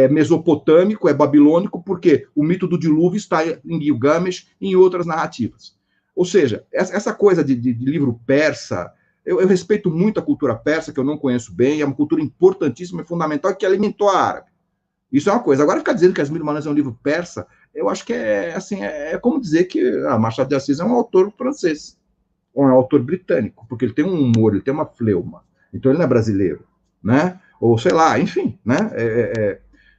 mesopotâmico, babilônico, porque o mito do dilúvio está em Gilgamesh e em outras narrativas. Ou seja, essa coisa de livro persa, eu respeito muito a cultura persa, que eu não conheço bem, é uma cultura importantíssima e fundamental que alimentou a árabe. Isso é uma coisa. Agora, ficar dizendo que As Mil e Uma Noites é um livro persa, eu acho que é como dizer que Machado de Assis é um autor francês, ou é um autor britânico, porque ele tem um humor, ele tem uma fleuma, então ele não é brasileiro, né? Ou sei lá, enfim, né?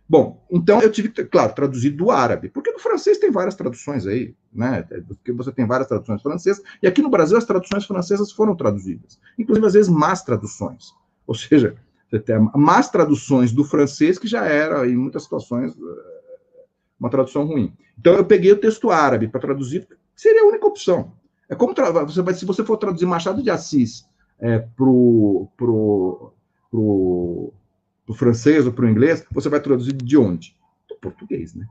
Bom, então eu tive que, claro, traduzir do árabe, porque no francês tem várias traduções aí, né? Porque você tem várias traduções francesas, e aqui no Brasil as traduções francesas foram traduzidas, inclusive às vezes más traduções, ou seja, você tem más traduções do francês que já era, em muitas situações, uma tradução ruim. Então eu peguei o texto árabe para traduzir, seria a única opção. É como se você for traduzir Machado de Assis pro francês ou pro inglês, você vai traduzir de onde? Do português, né?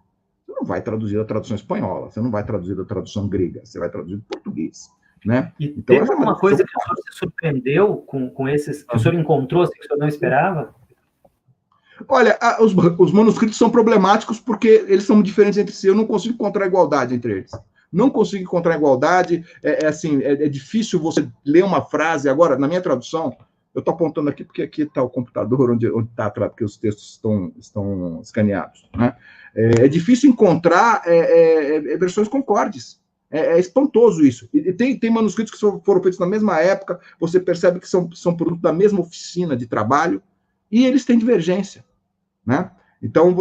Você não vai traduzir da tradução espanhola, você não vai traduzir da tradução grega, você vai traduzir do português, né? E então, teve alguma coisa que o senhor se surpreendeu com esses, que o senhor encontrou, que o senhor não esperava? Olha, os manuscritos são problemáticos porque eles são diferentes entre si, eu não consigo encontrar igualdade entre eles. Não consigo encontrar igualdade, é difícil você ler uma frase. Agora, na minha tradução, eu estou apontando aqui porque aqui está o computador onde está, porque os textos estão escaneados, né? É difícil encontrar versões concordes. É espantoso isso. E tem manuscritos que foram feitos na mesma época, você percebe que são produto da mesma oficina de trabalho, e eles têm divergência, né? Então,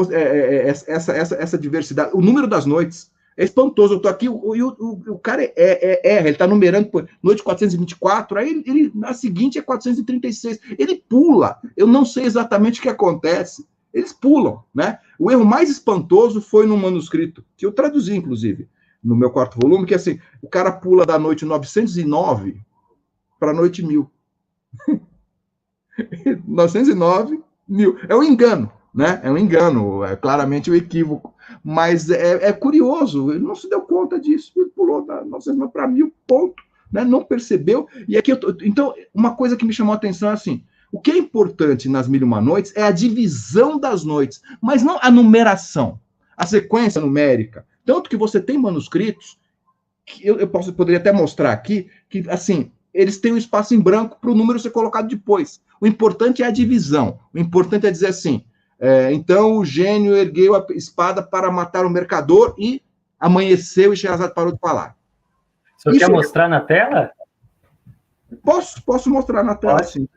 essa diversidade, o número das noites é espantoso. Eu estou aqui, o cara ele está numerando por noite 424, aí na seguinte é 436. Ele pula. Eu não sei exatamente o que acontece. Eles pulam, né? O erro mais espantoso foi num manuscrito, que eu traduzi, inclusive, no meu quarto volume, que é assim, o cara pula da noite 909 para a noite 1000. 909, 1000. É um engano, né? É um engano, é claramente um equívoco. Mas é curioso, ele não se deu conta disso, ele pulou da 909 para 1000, ponto, né? Não percebeu. E aqui então, uma coisa que me chamou a atenção é assim: o que é importante nas Mil e Uma Noites é a divisão das noites, mas não a numeração, a sequência numérica. Tanto que você tem manuscritos, que eu poderia até mostrar aqui, que assim, eles têm um espaço em branco para o número ser colocado depois. O importante é a divisão. O importante é dizer assim, então o gênio ergueu a espada para matar o mercador e amanheceu e Sherazade parou de falar. O senhor quer mostrar na tela? Posso mostrar na tela, sim.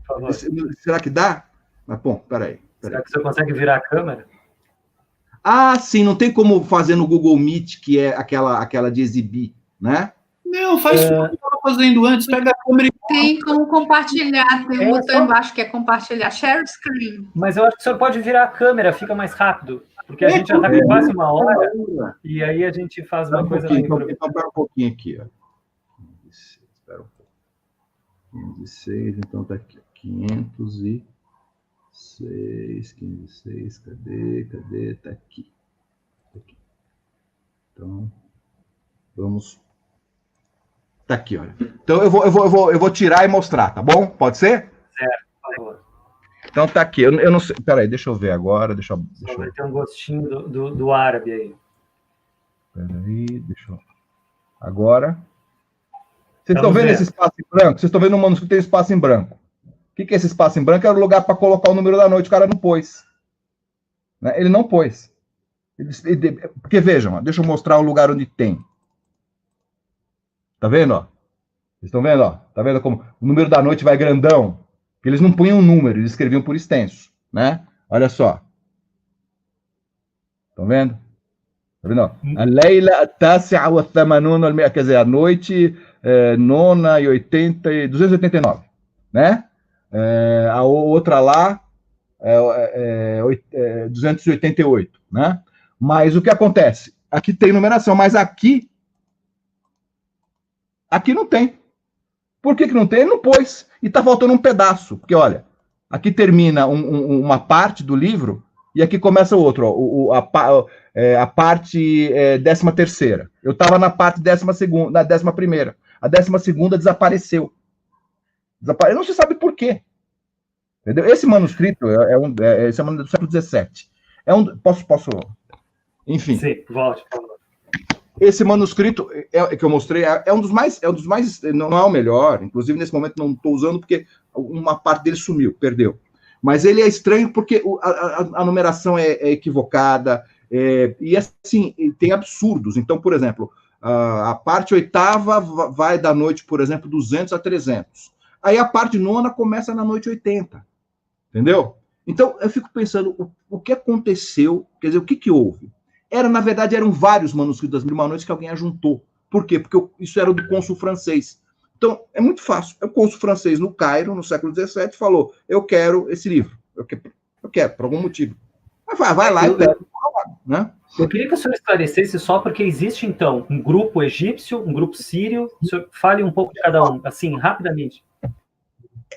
Por favor. Será que dá? Mas, bom, peraí. Será que o senhor consegue virar a câmera? Ah, sim, não tem como fazer no Google Meet, que é aquela de exibir, né? Não, faz o que eu estava fazendo antes, pega a câmera e... Tem como compartilhar, tem um botão embaixo que é compartilhar, share screen. Mas eu acho que o senhor pode virar a câmera, fica mais rápido, porque a gente já está com quase uma hora, e aí a gente faz uma coisa... Então, espera um pouquinho aqui, ó. 15, espera um pouco. 506, então tá aqui, 506, 506, cadê? Tá aqui. Então, vamos... Tá aqui, olha. Então eu vou tirar e mostrar, tá bom? Pode ser? Certo, por favor. Então tá aqui. Eu não sei. Peraí, deixa eu ver agora. Vai ter um gostinho do árabe aí. Peraí, deixa eu. Agora. Vocês estão vendo esse espaço em branco? Vocês estão vendo no manuscrito que tem espaço em branco. O que é esse espaço em branco? Era o lugar para colocar o número da noite. O cara não pôs. Né? Ele não pôs. Porque vejam, deixa eu mostrar o lugar onde tem. Tá vendo, ó? Vocês estão vendo, ó? Tá vendo como o número da noite vai grandão? Porque eles não punham um número, eles escreviam por extenso, né? Olha só. Estão vendo? Tá vendo, ó? A Leila Tassi'a wa Thamanun, quer dizer, a noite nona e 289, né? A outra lá 288, né? Mas o que acontece? Aqui tem numeração, mas aqui não tem. Por que não tem? Ele não pôs. E está faltando um pedaço. Porque, olha, aqui termina uma parte do livro e aqui começa o outro. Ó, a parte 13ª. Eu estava na parte 12ª, na 11ª. A 12ª desapareceu. Não se sabe por quê. Entendeu? Esse manuscrito esse é do século XVII. Posso... Enfim. Sim, volte, por favor. Esse manuscrito que eu mostrei é um dos mais, não é o melhor, inclusive nesse momento não estou usando porque uma parte dele sumiu, perdeu. Mas ele é estranho porque a numeração é equivocada, e assim, tem absurdos. Então, por exemplo, a parte 8ª vai da noite, por exemplo, 200 a 300. Aí a parte 9ª começa na noite 80. Entendeu? Então, eu fico pensando, o que aconteceu, quer dizer, o que houve? Na verdade, eram vários manuscritos das Mil e Uma Noites que alguém ajuntou. Por quê? Porque isso era do cônsul francês. Então, é muito fácil. O cônsul francês no Cairo, no século XVII, falou, eu quero esse livro. Eu quero, por algum motivo. Vai lá e pega. Né? Eu queria que o senhor esclarecesse só porque existe, então, um grupo egípcio, um grupo sírio. O senhor fale um pouco de cada um, assim, rapidamente.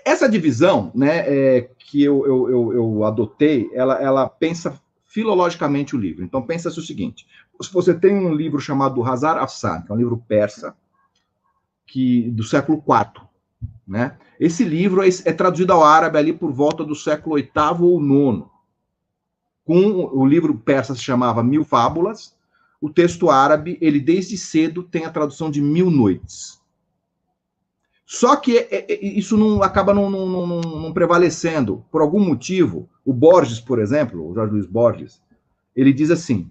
Essa divisão, né, que eu adotei, ela pensa filologicamente o livro. Então, pensa-se o seguinte, se você tem um livro chamado Hazar Afsan, que é um livro persa, do século IV, né? Esse livro é traduzido ao árabe ali por volta do século VIII ou IX. O livro persa se chamava Mil Fábulas, o texto árabe, ele desde cedo tem a tradução de Mil Noites. Só que isso acaba não prevalecendo. Por algum motivo, o Borges, por exemplo, o Jorge Luiz Borges, ele diz assim,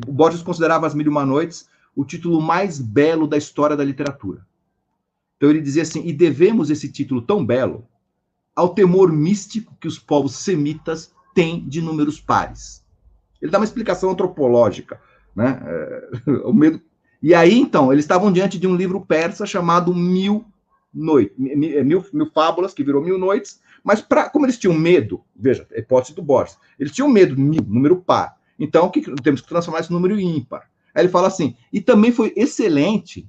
o Borges considerava As Mil e Uma Noites o título mais belo da história da literatura. Então ele dizia assim, e devemos esse título tão belo ao temor místico que os povos semitas têm de números pares. Ele dá uma explicação antropológica, né? O medo. E aí, então, eles estavam diante de um livro persa chamado Mil Fábulas, que virou Mil Noites, mas como eles tinham medo, veja, a hipótese do Borges, eles tinham medo de número par, então temos que transformar esse número em ímpar. Aí ele fala assim, e também foi excelente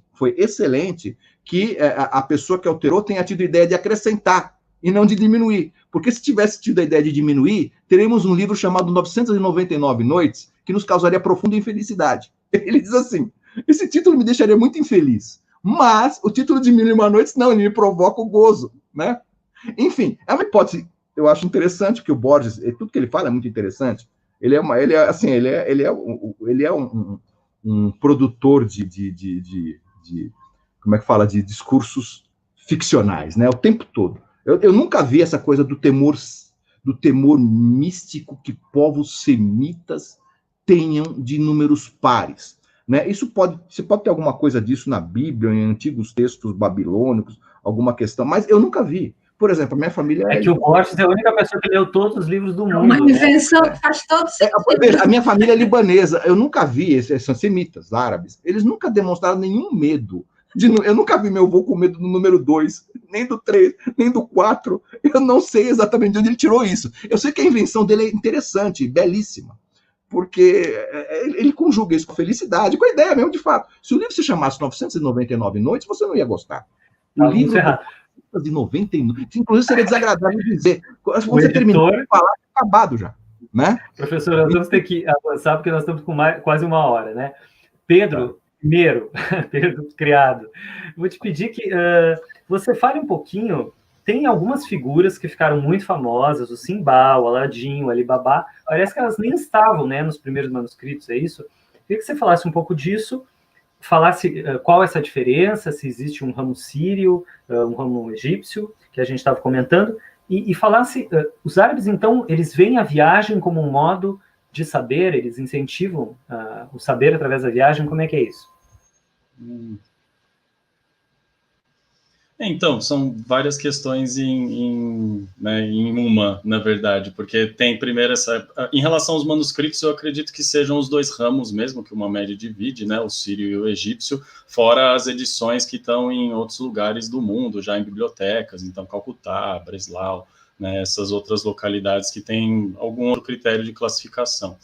que a pessoa que alterou tenha tido a ideia de acrescentar e não de diminuir, porque se tivesse tido a ideia de diminuir, teremos um livro chamado 999 Noites, que nos causaria profunda infelicidade. Ele diz assim, esse título me deixaria muito infeliz, mas o título de Mil e Uma Noites, não, ele me provoca o gozo, né? Enfim, é uma hipótese, eu acho interessante, porque o Borges, tudo que ele fala é muito interessante, ele é um produtor de como é que fala, de discursos ficcionais, né? O tempo todo. Eu nunca vi essa coisa do temor místico que povos semitas tenham de números pares. Né? Você pode ter alguma coisa disso na Bíblia, em antigos textos babilônicos, alguma questão, mas eu nunca vi. Por exemplo, a minha família... É que o Borges é a única pessoa que leu todos os livros do mundo. Uma invenção que faz todo sentido. A minha família é libanesa, eu nunca vi, são semitas, árabes, eles nunca demonstraram nenhum medo. Eu nunca vi meu avô com medo do número 2, nem do 3, nem do 4. Eu não sei exatamente de onde ele tirou isso. Eu sei que a invenção dele é interessante, belíssima, porque ele conjuga isso com felicidade, com a ideia mesmo, de fato. Se o livro se chamasse 999 Noites, você não ia gostar. O livro de 99, inclusive seria desagradável dizer. Você terminou de falar, acabado já. Né? Professor, nós vamos ter que avançar, porque nós estamos com quase 1 hora, né? Pedro, primeiro, Pedro Criado, vou te pedir que você fale um pouquinho. Tem algumas figuras que ficaram muito famosas, o Simba, o Aladim, o Alibaba, parece que elas nem estavam, né, nos primeiros manuscritos, é isso? Queria que você falasse um pouco disso, falasse qual é essa diferença, se existe um ramo sírio, um ramo egípcio, que a gente estava comentando, e falasse, os árabes, então, eles veem a viagem como um modo de saber, eles incentivam o saber através da viagem, como é que é isso? Então, são várias questões em uma, na verdade, porque tem primeiro em relação aos manuscritos, eu acredito que sejam os 2 ramos mesmo, que uma média divide, né, o sírio e o egípcio, fora as edições que estão em outros lugares do mundo, já em bibliotecas, então Calcutá, Breslau, né, essas outras localidades que têm algum outro critério de classificação.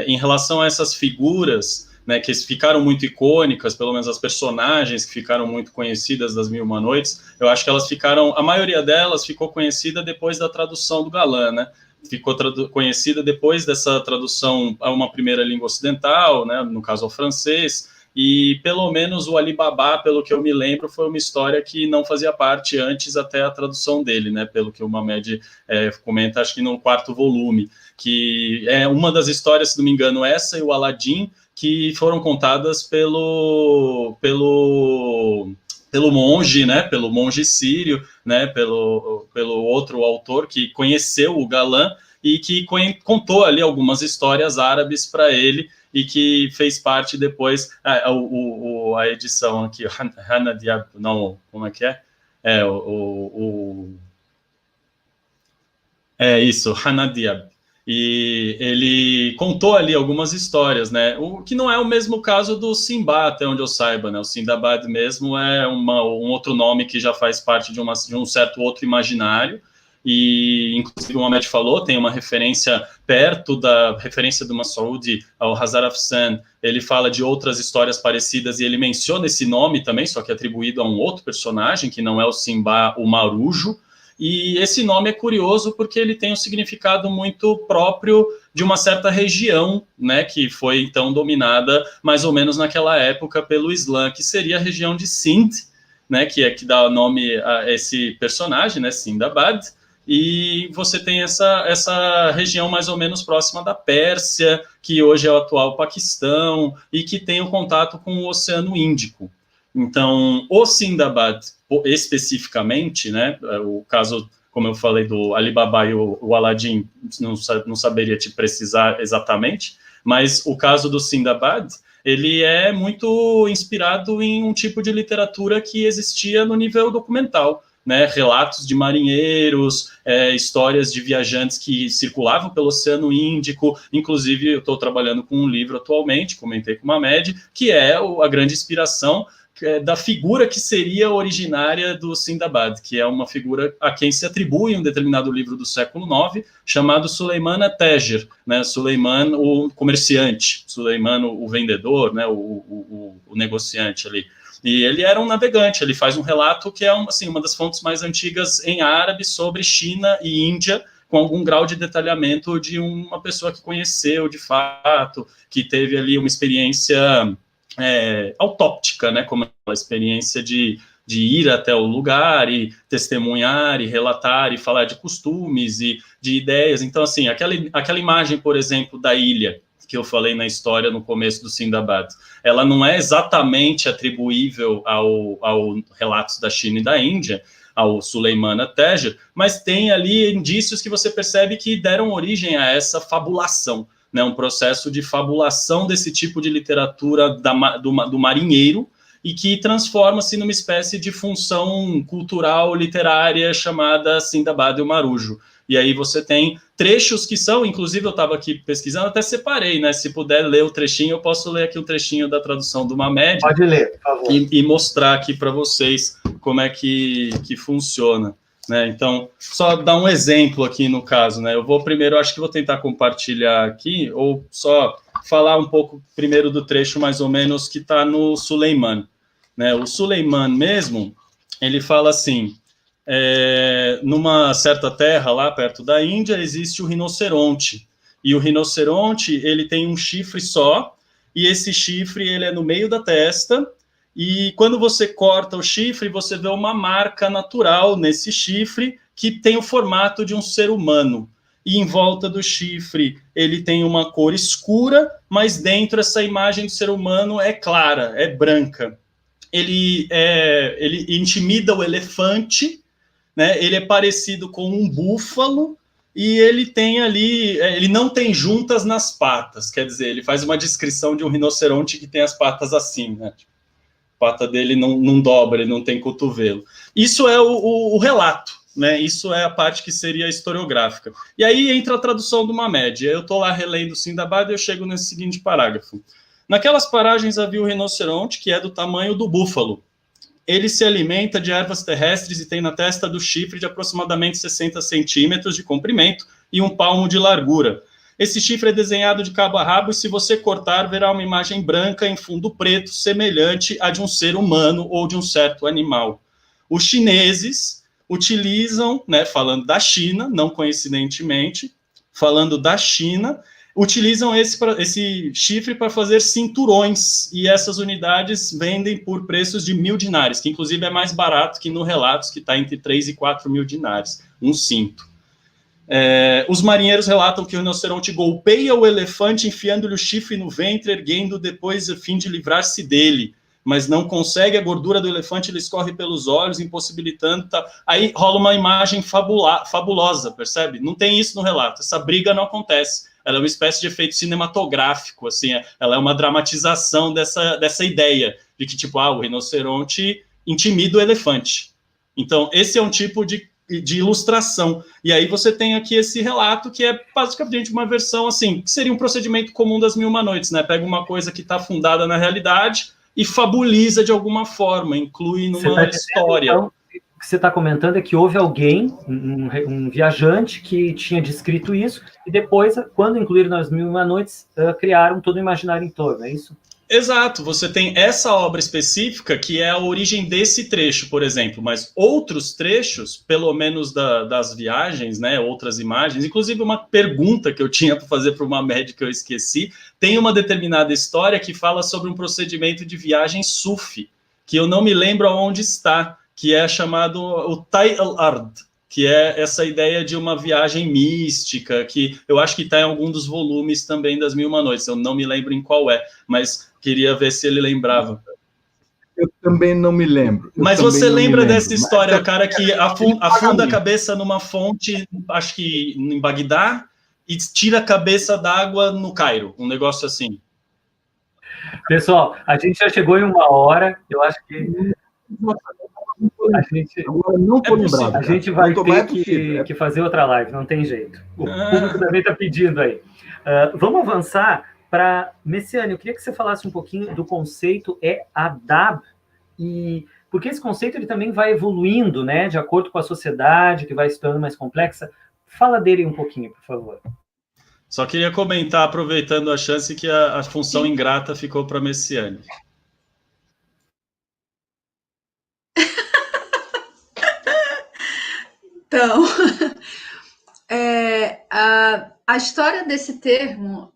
Em relação a essas figuras, né, que ficaram muito icônicas, pelo menos as personagens que ficaram muito conhecidas das Mil e Uma Noites, eu acho que elas ficaram, a maioria delas ficou conhecida depois da tradução do Galland, né, ficou conhecida depois dessa tradução a uma primeira língua ocidental, né, no caso ao francês, e pelo menos o Alibaba, pelo que eu me lembro, foi uma história que não fazia parte antes até a tradução dele, né, pelo que o Mamed comenta, acho que no 4º volume, que é uma das histórias, se não me engano, essa e o Aladim, que foram contadas pelo monge, né, pelo monge sírio, né, pelo outro autor que conheceu o Galã e que contou ali algumas histórias árabes para ele e que fez parte depois, a edição aqui, Hana Diab, não, como é que é? É isso, Hana Diab. E ele contou ali algumas histórias, né? O que não é o mesmo caso do Simba, até onde eu saiba, né? O Sindbad mesmo é um outro nome que já faz parte de um certo outro imaginário. E, inclusive, o Mohamed falou, tem uma referência perto da referência do Mas'ud ao Hazar Afsan. Ele fala de outras histórias parecidas e ele menciona esse nome também, só que atribuído a um outro personagem, que não é o Simba, o Marujo. E esse nome é curioso porque ele tem um significado muito próprio de uma certa região, né, que foi então dominada mais ou menos naquela época pelo Islã, que seria a região de Sind, né, que dá nome a esse personagem, né, Sindbad. E você tem essa região mais ou menos próxima da Pérsia, que hoje é o atual Paquistão, e que tem o contato com o Oceano Índico. Então, o Sindbad, especificamente, né, o caso, como eu falei, do Alibaba e o Aladdin, não saberia te precisar exatamente, mas o caso do Sindbad, ele é muito inspirado em um tipo de literatura que existia no nível documental, né, relatos de marinheiros, histórias de viajantes que circulavam pelo Oceano Índico. Inclusive, eu estou trabalhando com um livro atualmente, comentei com o Mohamed, que é a grande inspiração da figura que seria originária do Sindbad, que é uma figura a quem se atribui um determinado livro do século IX, chamado Suleiman Tajer, né? Suleiman, o comerciante, Suleiman, o vendedor, né? o negociante ali. E ele era um navegante, ele faz um relato que é uma das fontes mais antigas em árabe sobre China e Índia, com algum grau de detalhamento de uma pessoa que conheceu de fato, que teve ali uma experiência autóptica, né, como a experiência de ir até o lugar e testemunhar e relatar e falar de costumes e de ideias. Então, assim, aquela imagem, por exemplo, da ilha que eu falei na história no começo do Sindbad, ela não é exatamente atribuível ao relatos da China e da Índia, ao Suleiman Tajer, mas tem ali indícios que você percebe que deram origem a essa fabulação, né, um processo de fabulação desse tipo de literatura do marinheiro e que transforma-se numa espécie de função cultural literária chamada Sindbad e o Marujo. E aí você tem trechos que são, inclusive eu estava aqui pesquisando, até separei, né? Se puder ler o trechinho, eu posso ler aqui o trechinho da tradução do Mohamed. Pode ler, por favor. E mostrar aqui para vocês como é que funciona. Né? Então, só dar um exemplo aqui no caso, né? Eu vou primeiro, acho que vou tentar compartilhar aqui, ou só falar um pouco primeiro do trecho mais ou menos que está no Suleiman. Né? O Suleiman mesmo, ele fala assim, numa certa terra lá perto da Índia existe o rinoceronte, e o rinoceronte ele tem um chifre só, e esse chifre ele é no meio da testa, e quando você corta o chifre, você vê uma marca natural nesse chifre que tem o formato de um ser humano. E em volta do chifre ele tem uma cor escura, mas dentro essa imagem do ser humano é clara, é branca. Ele intimida o elefante, né? Ele é parecido com um búfalo, e ele tem ali, ele não tem juntas nas patas, quer dizer, ele faz uma descrição de um rinoceronte que tem as patas assim, né? A pata dele não dobra, ele não tem cotovelo. Isso é o relato, né? Isso é a parte que seria historiográfica. E aí entra a tradução do Mohamed. Eu estou lá relendo o Sindbad e eu chego nesse seguinte parágrafo. Naquelas paragens havia o rinoceronte, que é do tamanho do búfalo. Ele se alimenta de ervas terrestres e tem na testa do chifre de aproximadamente 60 centímetros de comprimento e 1 palmo de largura. Esse chifre é desenhado de cabo a rabo e se você cortar, verá uma imagem branca em fundo preto, semelhante à de um ser humano ou de um certo animal. Os chineses utilizam, né, falando da China, não coincidentemente, falando da China, utilizam esse chifre para fazer cinturões, e essas unidades vendem por preços de 1.000 dinares, que inclusive é mais barato que no Relatos, que está entre 3 e 4 mil dinares, um cinto. Os marinheiros relatam que o rinoceronte golpeia o elefante, enfiando-lhe o chifre no ventre, erguendo depois a fim de livrar-se dele, mas não consegue, a gordura do elefante lhe escorre pelos olhos, impossibilitando... Aí rola uma imagem fabulosa, percebe? Não tem isso no relato, essa briga não acontece. Ela é uma espécie de efeito cinematográfico, assim, ela é uma dramatização dessa ideia de que, tipo, o rinoceronte intimida o elefante. Então, esse é um tipo de ilustração. E aí você tem aqui esse relato, que é basicamente uma versão, assim, que seria um procedimento comum das Mil e Uma Noites, né? Pega uma coisa que está fundada na realidade e fabuliza de alguma forma, inclui numa história. Então, o que você está comentando é que houve alguém, um viajante, que tinha descrito isso, e depois, quando incluíram nas Mil e Uma Noites, criaram todo o imaginário em torno, é isso? Exato, você tem essa obra específica que é a origem desse trecho, por exemplo, mas outros trechos, pelo menos das viagens, né, outras imagens, inclusive uma pergunta que eu tinha para fazer para uma médica que eu esqueci, tem uma determinada história que fala sobre um procedimento de viagem sufi, que eu não me lembro aonde está, que é chamado o Tai al-Ard, que é essa ideia de uma viagem mística, que eu acho que está em algum dos volumes também das Mil e Uma Noites, eu não me lembro em qual mas queria ver se ele lembrava. Eu também não me lembro. Mas você lembra dessa história, o cara que afunda a cabeça numa fonte, acho que em Bagdá, e tira a cabeça d'água no Cairo, um negócio assim. Pessoal, a gente já chegou em 1 hora, eu acho que... A gente vai ter que fazer outra live, não tem jeito. O público também está pedindo aí. Vamos avançar para... Messiane, eu queria que você falasse um pouquinho do conceito adab, e porque esse conceito ele também vai evoluindo, né, de acordo com a sociedade, que vai se tornando mais complexa. Fala dele um pouquinho, por favor. Só queria comentar, aproveitando a chance, que a função ingrata ficou para Messiane. Então, a história desse termo,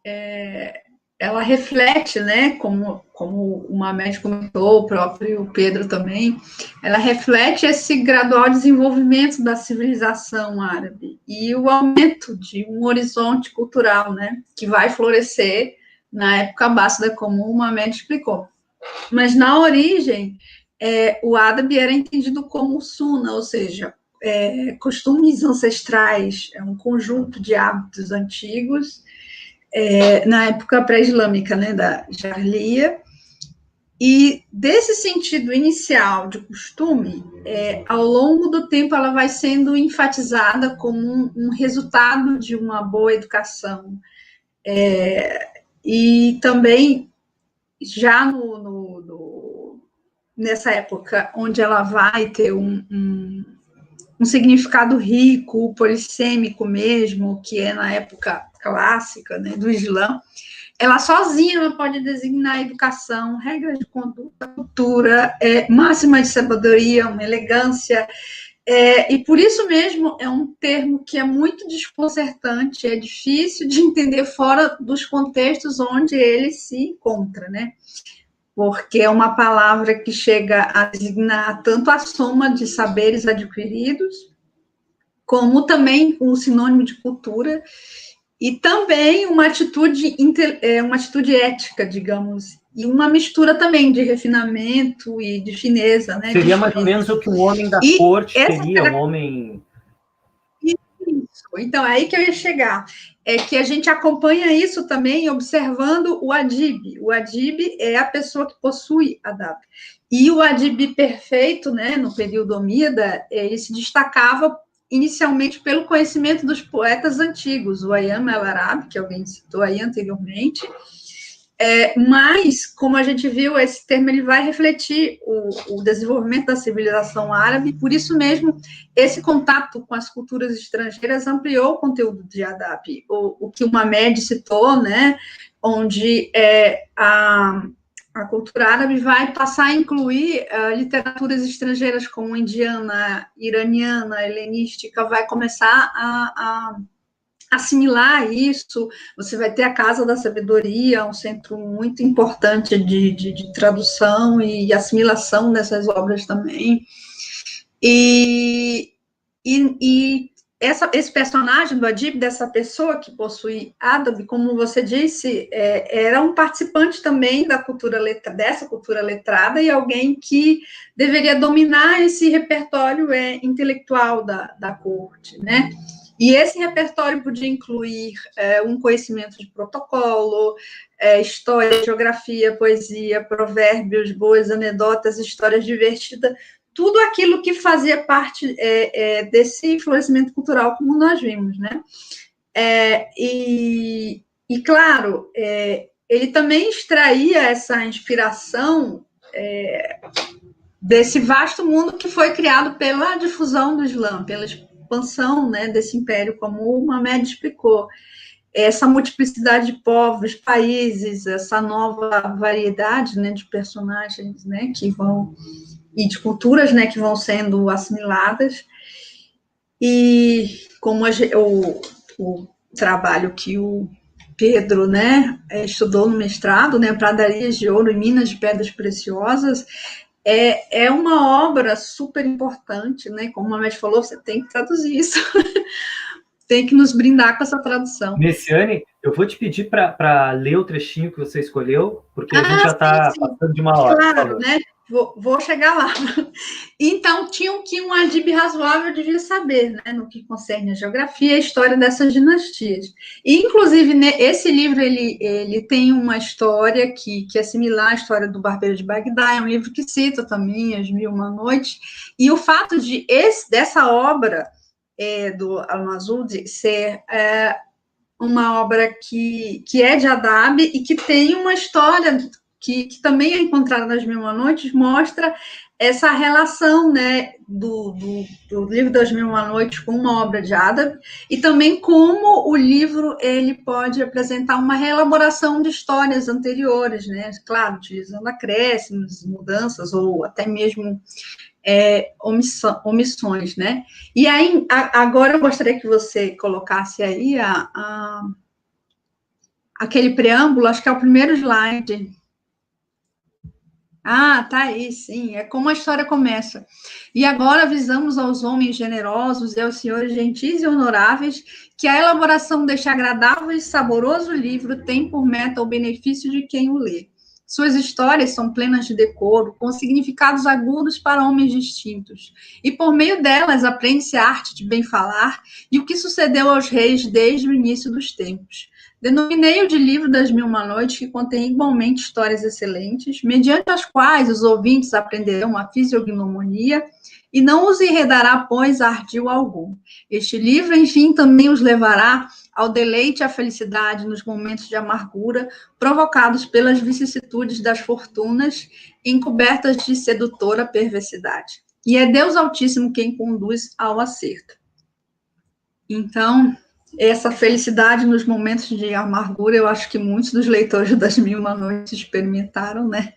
ela reflete, né, como uma médica comentou, o próprio Pedro também, ela reflete esse gradual desenvolvimento da civilização árabe e o aumento de um horizonte cultural, né, que vai florescer na época abássida, como o Mamed explicou. Mas, na origem, o árabe era entendido como suna, ou seja, costumes ancestrais, um conjunto de hábitos antigos, na época pré-islâmica, né, da Jahiliya, e desse sentido inicial de costume, ao longo do tempo ela vai sendo enfatizada como um resultado de uma boa educação, e também já nessa época onde ela vai ter um significado rico, polissêmico mesmo, que é na época clássica, né, do Islã, ela sozinha não pode designar educação, regras de conduta, cultura, máxima de sabedoria, uma elegância, e por isso mesmo é um termo que é muito desconcertante, é difícil de entender fora dos contextos onde ele se encontra, né? Porque é uma palavra que chega a designar tanto a soma de saberes adquiridos, como também um sinônimo de cultura, e também uma atitude ética, digamos, e uma mistura também de refinamento e de fineza, né? Seria mais ou menos o que um homem da corte teria, um homem... Isso. Então, aí que eu ia chegar. É que a gente acompanha isso também observando o adib. O adib é a pessoa que possui adab. E o adib perfeito, né, no período Omida, ele se destacava inicialmente pelo conhecimento dos poetas antigos, o Ayyam el-Arabi, que alguém citou aí anteriormente, mas, como a gente viu, esse termo ele vai refletir o desenvolvimento da civilização árabe, por isso mesmo, esse contato com as culturas estrangeiras ampliou o conteúdo de adab, o que o Mamed citou, né, onde a cultura árabe vai passar a incluir literaturas estrangeiras como indiana, iraniana, helenística, vai começar a assimilar isso. Você vai ter a Casa da Sabedoria, um centro muito importante de tradução e assimilação dessas obras também. E esse personagem do Adib, dessa pessoa que possui Adab, como você disse, era um participante também dessa cultura letrada e alguém que deveria dominar esse repertório intelectual da corte, né? E esse repertório podia incluir um conhecimento de protocolo, história, geografia, poesia, provérbios, boas anedotas, histórias divertidas, tudo aquilo que fazia parte desse florescimento cultural, como nós vimos, né? E claro, ele também extraía essa inspiração desse vasto mundo que foi criado pela difusão do Islã, pela expansão, né, desse império, como o Mamed explicou. Essa multiplicidade de povos, países, essa nova variedade, né, de personagens, né, que vão... e de culturas, né, que vão sendo assimiladas, e como o trabalho que o Pedro, né, estudou no mestrado, né, Pradarias de Ouro e Minas de Pedras Preciosas, é uma obra super importante, né, como a Mamed falou, você tem que traduzir isso, tem que nos brindar com essa tradução. Messiane, eu vou te pedir para ler o trechinho que você escolheu, porque a gente já está passando de uma hora. Claro, né? Vou chegar lá. Então, tinham que um Adib razoável devia saber, né, no que concerne a geografia e a história dessas dinastias. E, inclusive, né, esse livro, ele tem uma história que é similar à história do Barbeiro de Bagdá, é um livro que cita também As Mil e Uma Noites, e o fato dessa obra do Al-Masudi ser uma obra que é de Adab e que tem uma história que também é encontrada nas Mil e Uma Noites, mostra essa relação, né, do livro das Mil e Uma Noites com uma obra de Adab, e também como o livro ele pode apresentar uma reelaboração de histórias anteriores, né, claro, utilizando acréscimos, mudanças, ou até mesmo omissões, né? E aí, agora eu gostaria que você colocasse aí aquele preâmbulo, acho que é o primeiro slide. Ah, tá aí, sim, é como a história começa. E agora avisamos aos homens generosos e aos senhores gentis e honoráveis que a elaboração deste agradável e saboroso livro tem por meta o benefício de quem o lê. Suas histórias são plenas de decoro, com significados agudos para homens distintos, e por meio delas aprende-se a arte de bem falar e o que sucedeu aos reis desde o início dos tempos. Denominei-o de Livro das Mil e Uma Noites, que contém igualmente histórias excelentes, mediante as quais os ouvintes aprenderão a fisiognomonia e não os enredará, pois, ardil algum. Este livro, enfim, também os levará ao deleite e à felicidade nos momentos de amargura provocados pelas vicissitudes das fortunas encobertas de sedutora perversidade. E é Deus Altíssimo quem conduz ao acerto. Então, essa felicidade nos momentos de amargura, eu acho que muitos dos leitores das Mil e Uma Noites experimentaram, né?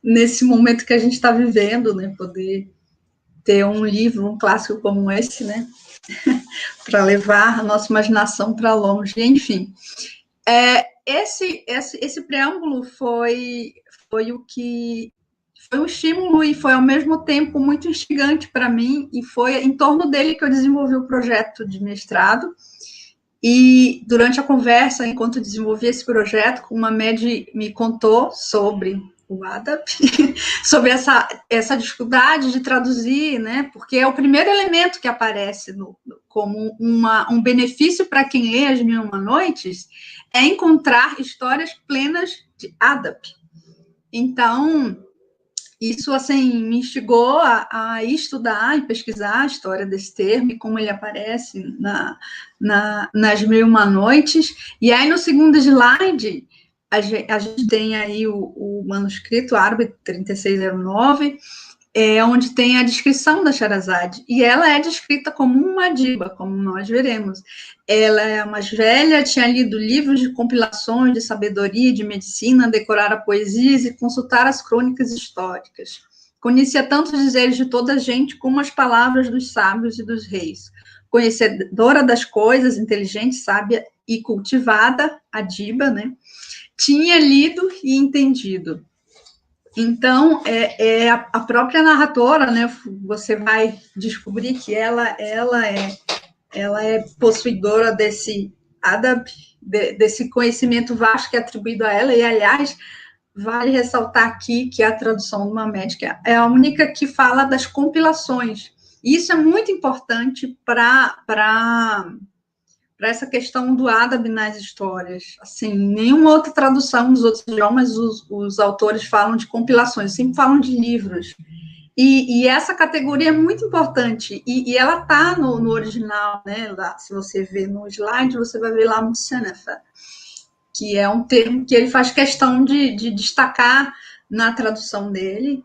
Nesse momento que a gente está vivendo, né? Poder ter um livro, um clássico como esse, né? Para levar a nossa imaginação para longe. Enfim, esse preâmbulo foi o que foi um estímulo e foi, ao mesmo tempo, muito instigante para mim, e foi em torno dele que eu desenvolvi o projeto de mestrado. E, durante a conversa, enquanto desenvolvia esse projeto, uma Mamed me contou sobre o Adab, sobre essa dificuldade de traduzir, né, porque é o primeiro elemento que aparece como um benefício para quem lê As Mil e Uma Noites, é encontrar histórias plenas de Adab. Então, isso, assim, me instigou a estudar e pesquisar a história desse termo e como ele aparece nas Mil e Uma Noites. E aí, no segundo slide, a gente tem aí o manuscrito árabe 3609, onde tem a descrição da Sherazade, e ela é descrita como uma diba, como nós veremos. Ela é mais velha, tinha lido livros de compilações de sabedoria, de medicina, decorara poesias e consultara as crônicas históricas. Conhecia tanto os dizeres de toda a gente como as palavras dos sábios e dos reis. Conhecedora das coisas, inteligente, sábia e cultivada, a diba, né? Tinha lido e entendido. Então, a própria narradora, né, você vai descobrir que ela é ela é possuidora desse adab, desse conhecimento vasto que é atribuído a ela, e, aliás, vale ressaltar aqui que a tradução de uma médica é a única que fala das compilações. Isso é muito importante para essa questão do adab nas histórias. Assim, nenhuma outra tradução dos outros idiomas os autores falam de compilações, sempre falam de livros. E essa categoria é muito importante, e ela está no original, né? Lá, se você ver no slide, você vai ver lá Musenefa, que é um termo que ele faz questão de destacar na tradução dele.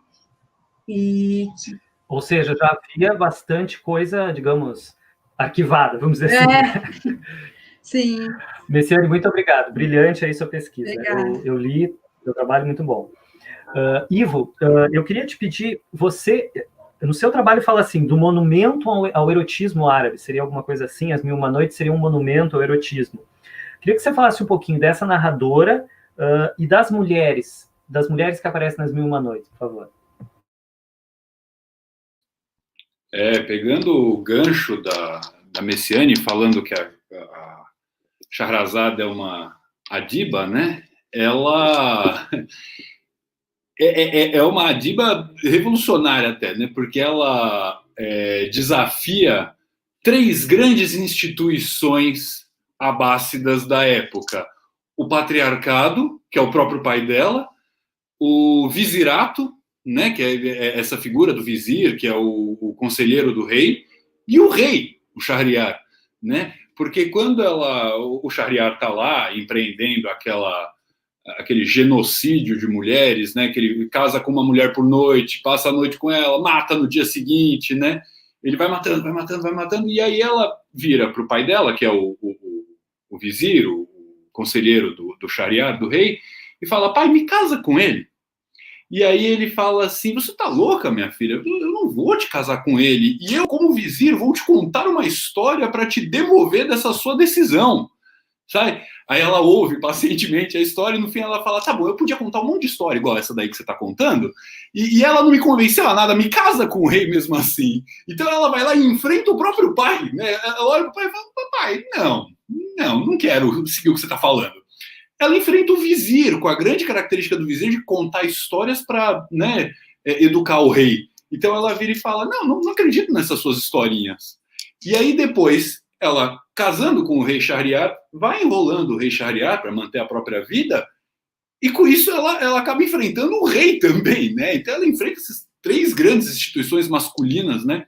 Ou seja, já havia bastante coisa, digamos, arquivada, vamos dizer assim. Sim. Messiane, muito obrigado. Brilhante aí sua pesquisa. Eu li, seu trabalho muito bom. Ivo, eu queria te pedir, você, no seu trabalho fala assim, do monumento ao erotismo árabe, seria alguma coisa assim, As Mil e Uma Noites seria um monumento ao erotismo. Queria que você falasse um pouquinho dessa narradora e das mulheres que aparecem nas Mil e Uma Noites, por favor. Pegando o gancho da Messiane, falando que a Shahrazad é uma adiba, né? Ela é uma adiba revolucionária até, né? Porque ela desafia 3 grandes instituições abássidas da época: o patriarcado, que é o próprio pai dela, o vizirato, né, que é essa figura do vizir, que é o conselheiro do rei, e o rei, o Shahriar, né? Porque quando o Shahriar está lá empreendendo aquele genocídio de mulheres, né, que ele casa com uma mulher por noite, passa a noite com ela, mata no dia seguinte, né? Ele vai matando, e aí ela vira para o pai dela, que é o vizir, o conselheiro do Shahriar, do rei, e fala: pai, me casa com ele. E aí ele fala assim: você tá louca, minha filha? Eu não vou te casar com ele. E eu, como vizir, vou te contar uma história para te demover dessa sua decisão. Sabe? Aí ela ouve pacientemente a história e no fim ela fala: tá bom, eu podia contar um monte de história igual essa daí que você tá contando, e ela não me convenceu a nada, me casa com o rei mesmo assim. Então ela vai lá e enfrenta o próprio pai, né? Ela olha pro pai e fala: pai, não quero seguir o que você tá falando. Ela enfrenta o vizir, com a grande característica do vizir de contar histórias para, né, educar o rei. Então ela vira e fala: não acredito nessas suas historinhas. E aí depois, ela, casando com o rei Shahriar, vai enrolando o rei Shahriar para manter a própria vida, e com isso ela acaba enfrentando o rei também, né? Então ela enfrenta essas 3 grandes instituições masculinas, né?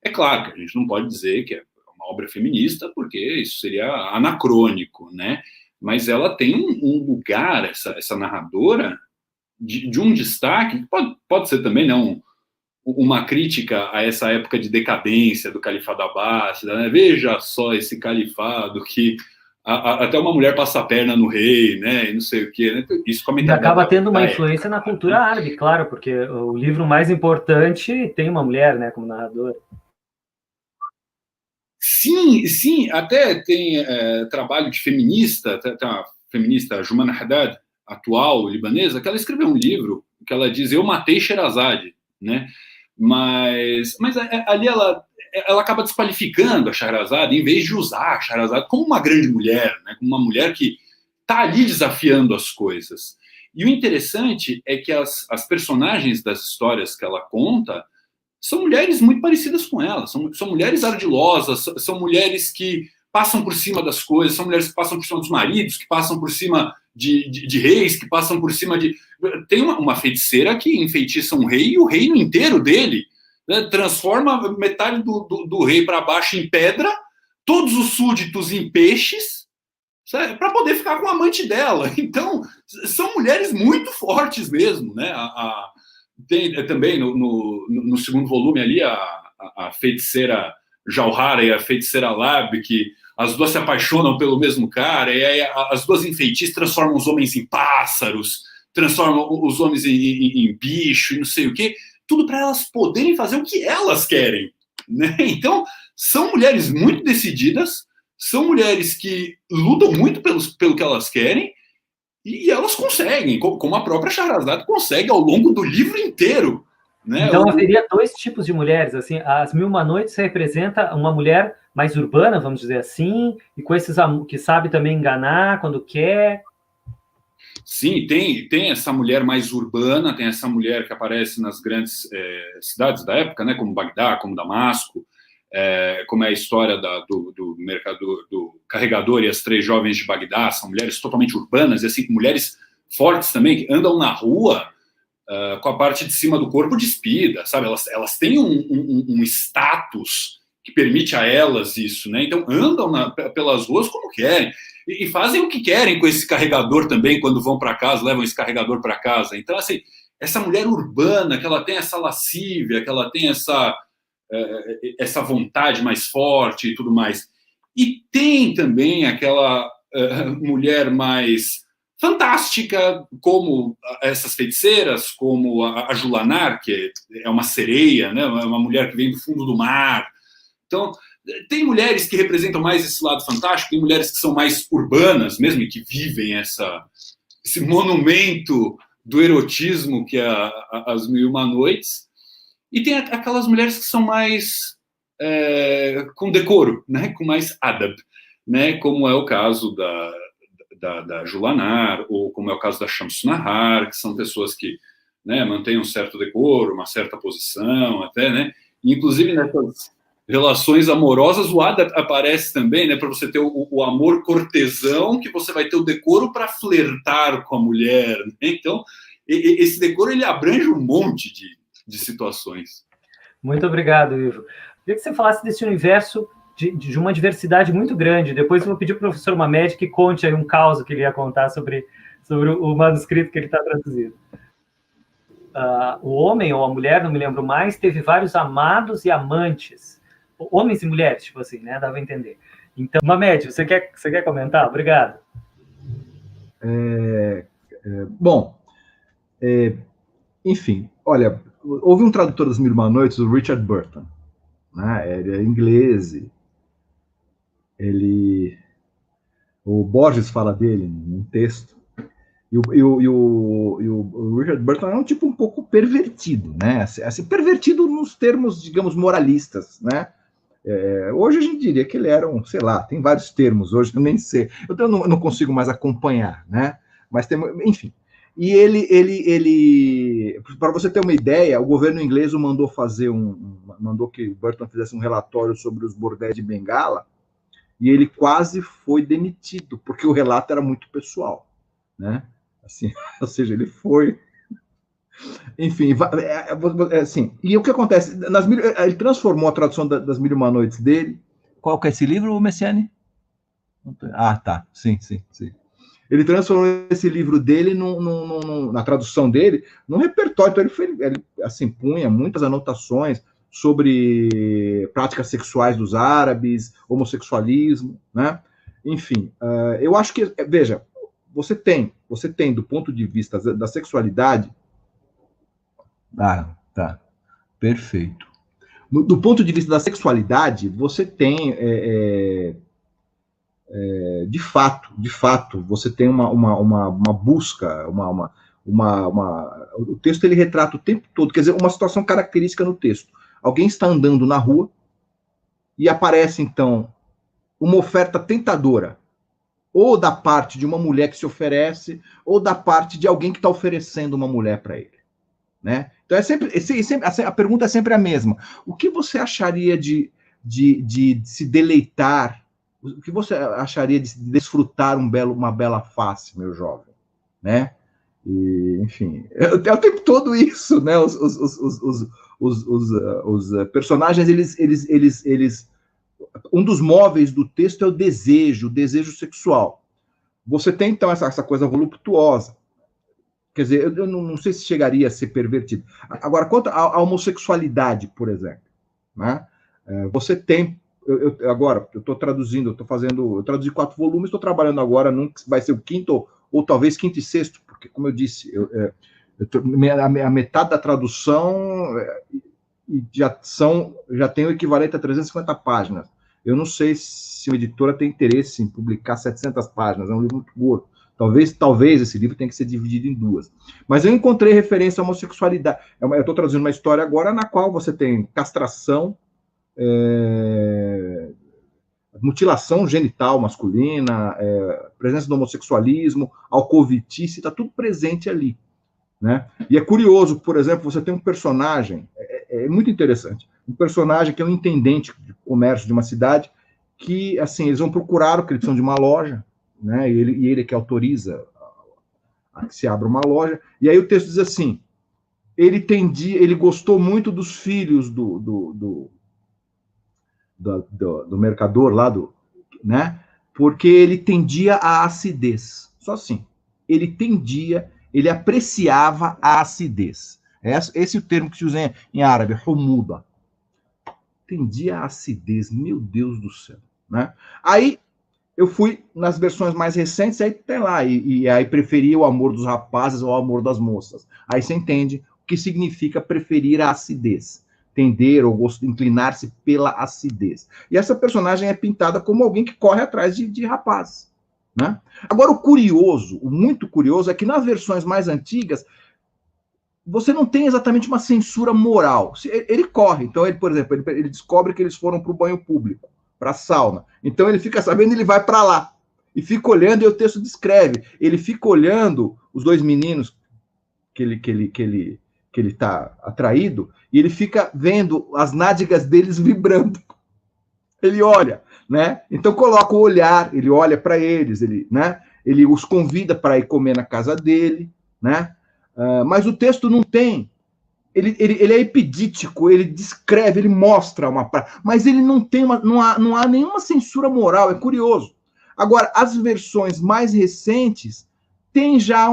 É claro que a gente não pode dizer que é uma obra feminista, porque isso seria anacrônico, né? Mas ela tem um lugar, essa narradora, de um destaque, que pode ser também, né, uma crítica a essa época de decadência do califado abássida, né? Veja só esse califado que até uma mulher passa a perna no rei, né, e não sei o quê, né? Isso e acaba tendo uma influência na cultura árabe, claro, porque o livro mais importante tem uma mulher, né, como narradora. Sim, até tem trabalho de feminista, tem uma feminista, Jumana Haddad, atual libanesa, que ela escreveu um livro que ela diz: eu matei Sherazade, né? Mas ali ela acaba desqualificando a Shahrazad, em vez de usar a Shahrazad como uma grande mulher, né? Como uma mulher que está ali desafiando as coisas. E o interessante é que as personagens das histórias que ela conta são mulheres muito parecidas com ela, são mulheres ardilosas, são mulheres que passam por cima das coisas, são mulheres que passam por cima dos maridos, que passam por cima de reis, que passam por cima de... Tem uma feiticeira que enfeitiça um rei e o reino inteiro dele, né, transforma metade do rei para baixo em pedra, todos os súditos em peixes, para poder ficar com a amante dela. Então, são mulheres muito fortes mesmo, né? Tem também no segundo volume ali a feiticeira Jauhara e a feiticeira Lab, que as duas se apaixonam pelo mesmo cara, e aí as duas enfeitiças transformam os homens em pássaros, transformam os homens em bicho e não sei o quê, tudo para elas poderem fazer o que elas querem, né? Então, são mulheres muito decididas, são mulheres que lutam muito pelo que elas querem, e elas conseguem, como a própria Shahrazad consegue ao longo do livro inteiro, Né? Então, haveria dois tipos de mulheres, assim, as Mil e Uma Noites representa uma mulher mais urbana, vamos dizer assim, e com esses que sabe também enganar quando quer. Sim, tem essa mulher mais urbana, tem essa mulher que aparece nas grandes cidades da época, né, como Bagdá, como Damasco, como é a história do mercador, do carregador e as 3 jovens de Bagdá, são mulheres totalmente urbanas, e assim, mulheres fortes também, que andam na rua com a parte de cima do corpo despida, sabe? Elas têm um status que permite a elas isso, né? Então andam pelas ruas como querem e fazem o que querem com esse carregador também quando vão para casa, levam esse carregador para casa. Então, assim, essa mulher urbana, que ela tem essa lascívia, que ela tem essa vontade mais forte e tudo mais. E tem também aquela mulher mais fantástica, como essas feiticeiras, como a Julanar, que é uma sereia, né? Uma mulher que vem do fundo do mar. Então, tem mulheres que representam mais esse lado fantástico, tem mulheres que são mais urbanas mesmo, e que vivem esse monumento do erotismo que é as Mil e Uma Noites, e tem aquelas mulheres que são mais com decoro, né? Com mais adab, né? Como é o caso da Julanar, ou como é o caso da Shamsu Nahar, que são pessoas que, né, mantêm um certo decoro, uma certa posição, até, né? E, inclusive, nessas relações amorosas, o adab aparece também, né? Para você ter o amor cortesão, que você vai ter o decoro para flertar com a mulher, né? Então, esse decoro, ele abrange um monte de situações. Muito obrigado, Ivo. Queria que você falasse desse universo de uma diversidade muito grande. Depois eu vou pedir para o professor Mamed que conte aí um caos que ele ia contar sobre o manuscrito que ele está traduzindo. O homem ou a mulher, não me lembro mais, teve vários amados e amantes. Homens e mulheres, tipo assim, né? Dava a entender. Então, Mamed, você quer comentar? Obrigado. Bom, enfim, olha, houve um tradutor das Mil e Uma Noites, o Richard Burton, né? Ele é inglês, o Borges fala dele num texto, e o Richard Burton é um tipo um pouco pervertido, né? Assim, pervertido nos termos, digamos, moralistas, né? Hoje a gente diria que ele era sei lá, tem vários termos hoje, eu nem sei, eu não consigo mais acompanhar, né? Mas tem, enfim. E ele para você ter uma ideia, o governo inglês o mandou mandou que o Burton fizesse um relatório sobre os bordéis de Bengala, e ele quase foi demitido, porque o relato era muito pessoal, né? Assim, ou seja, ele foi... Enfim, assim, e o que acontece? Ele transformou a tradução das Mil e Uma Noites dele. Qual que é esse livro, Messiani? Ah, tá, sim. Ele transformou esse livro dele, na tradução dele, num repertório. Então ele assim, punha muitas anotações sobre práticas sexuais dos árabes, homossexualismo, né? Enfim, eu acho que, veja, você tem, do ponto de vista da sexualidade... Ah, tá, perfeito. Do ponto de vista da sexualidade, você tem, de fato, você tem uma busca, o texto ele retrata o tempo todo, quer dizer, uma situação característica no texto. Alguém está andando na rua e aparece, então, uma oferta tentadora, ou da parte de uma mulher que se oferece, ou da parte de alguém que está oferecendo uma mulher para ele, né? Então a pergunta é sempre a mesma. O que você acharia de se deleitar? O que você acharia de desfrutar uma bela face, meu jovem, né? E, enfim, é o tempo todo isso, né? Os personagens, eles um dos móveis do texto é o desejo sexual. Você tem, então, essa coisa voluptuosa. Quer dizer, eu não sei se chegaria a ser pervertido. Agora, quanto à homossexualidade, por exemplo, né? Você tem... Agora, eu estou traduzindo, eu traduzi 4 volumes, estou trabalhando agora num que vai ser o 5º, ou talvez 5º e 6º, porque, como eu disse, a metade da tradução já tem o equivalente a 350 páginas. Eu não sei se uma editora tem interesse em publicar 700 páginas, é um livro muito gordo. Talvez esse livro tenha que ser dividido em duas. Mas eu encontrei referência à homossexualidade. Eu estou traduzindo uma história agora na qual você tem castração, mutilação genital masculina, presença do homossexualismo, alcovitice, está tudo presente ali. Né? E é curioso, por exemplo, você tem um personagem, é muito interessante, um personagem que é um intendente de comércio de uma cidade, que, assim, eles vão procurar o que eles precisam de uma loja, né? E ele que autoriza a que se abra uma loja, e aí o texto diz assim, ele gostou muito dos filhos do mercador lá, né? Porque ele tendia à acidez, só assim, ele apreciava a acidez. Esse é o termo que se usa em árabe, humuda. Tendia à acidez, meu Deus do céu. Né? Aí eu fui nas versões mais recentes, aí tem lá, e aí preferia o amor dos rapazes ao amor das moças. Aí você entende o que significa preferir a acidez. Tender ou inclinar-se pela acidez. E essa personagem é pintada como alguém que corre atrás de rapazes. Né? Agora, o muito curioso, é que nas versões mais antigas, você não tem exatamente uma censura moral. Ele corre, então, por exemplo, ele descobre que eles foram para o banho público, para a sauna. Então, ele fica sabendo, ele vai para lá. E fica olhando, e o texto descreve. Ele fica olhando os dois meninos que ele está atraído, e ele fica vendo as nádegas deles vibrando. Ele olha. Né? Então coloca o olhar, ele olha para eles, ele os convida para ir comer na casa dele, né? Mas o texto não tem, ele é epidítico, ele descreve, ele mostra mas ele não tem não há nenhuma censura moral, é curioso. Agora, as versões mais recentes têm já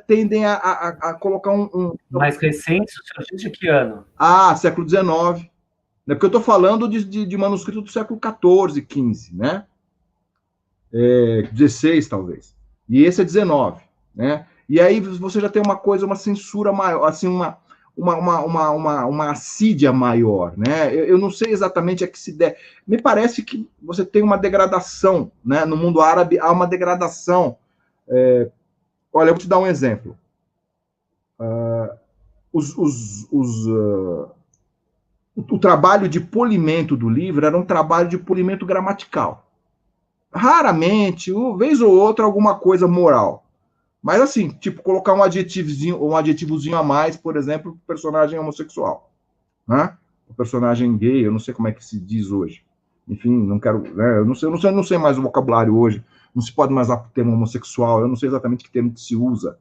tendem a colocar Mais recentes, o senhor diz de que ano? Século XIX. Porque eu estou falando de manuscrito do século XIV, XV, né? 16, talvez. E esse é 19, né? E aí você já tem uma censura maior, assim, uma assídia maior, né? Eu não sei exatamente a que se der. Me parece que você tem uma degradação, né? No mundo árabe há uma degradação. Olha, eu vou te dar um exemplo. O trabalho de polimento do livro era um trabalho de polimento gramatical. Raramente, vez ou outra, alguma coisa moral. Mas assim, tipo, colocar um adjetivozinho a mais, por exemplo, para o personagem homossexual. Né? O personagem gay, eu não sei como é que se diz hoje. Enfim, não quero. Né, eu não sei mais o vocabulário hoje. Não se pode mais usar o termo homossexual. Eu não sei exatamente que termo que se usa.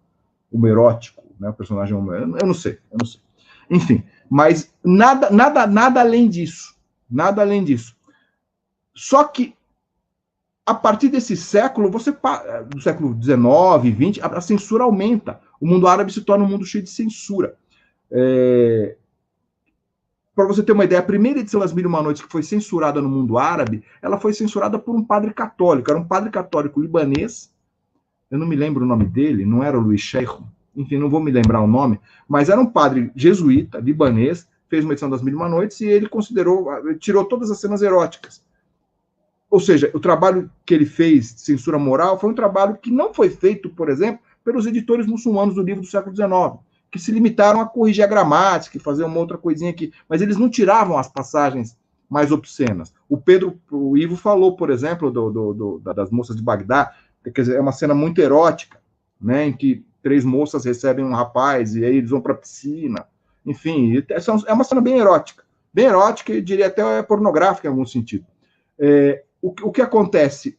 Homoerótico, né? O personagem homoerótico. Eu não sei. Enfim, mas nada além disso. Nada além disso. Só que, a partir desse século, do século XIX, XX, a censura aumenta. O mundo árabe se torna um mundo cheio de censura. Para você ter uma ideia, a primeira edição das Mil e Uma Noites, que foi censurada no mundo árabe, ela foi censurada por um padre católico. Era um padre católico libanês. Eu não me lembro o nome dele, não era o Luiz Sheikh. Enfim, não vou me lembrar o nome, mas era um padre jesuíta, libanês, fez uma edição das Mil e Uma Noites e ele tirou todas as cenas eróticas. Ou seja, o trabalho que ele fez de censura moral foi um trabalho que não foi feito, por exemplo, pelos editores muçulmanos do livro do século XIX, que se limitaram a corrigir a gramática e fazer uma outra coisinha aqui, mas eles não tiravam as passagens mais obscenas. O Ivo falou, por exemplo, das moças de Bagdá, quer dizer, é uma cena muito erótica, né, em que 3 moças recebem um rapaz e aí eles vão para a piscina. Enfim, é uma cena bem erótica e eu diria até pornográfica em algum sentido. O que acontece?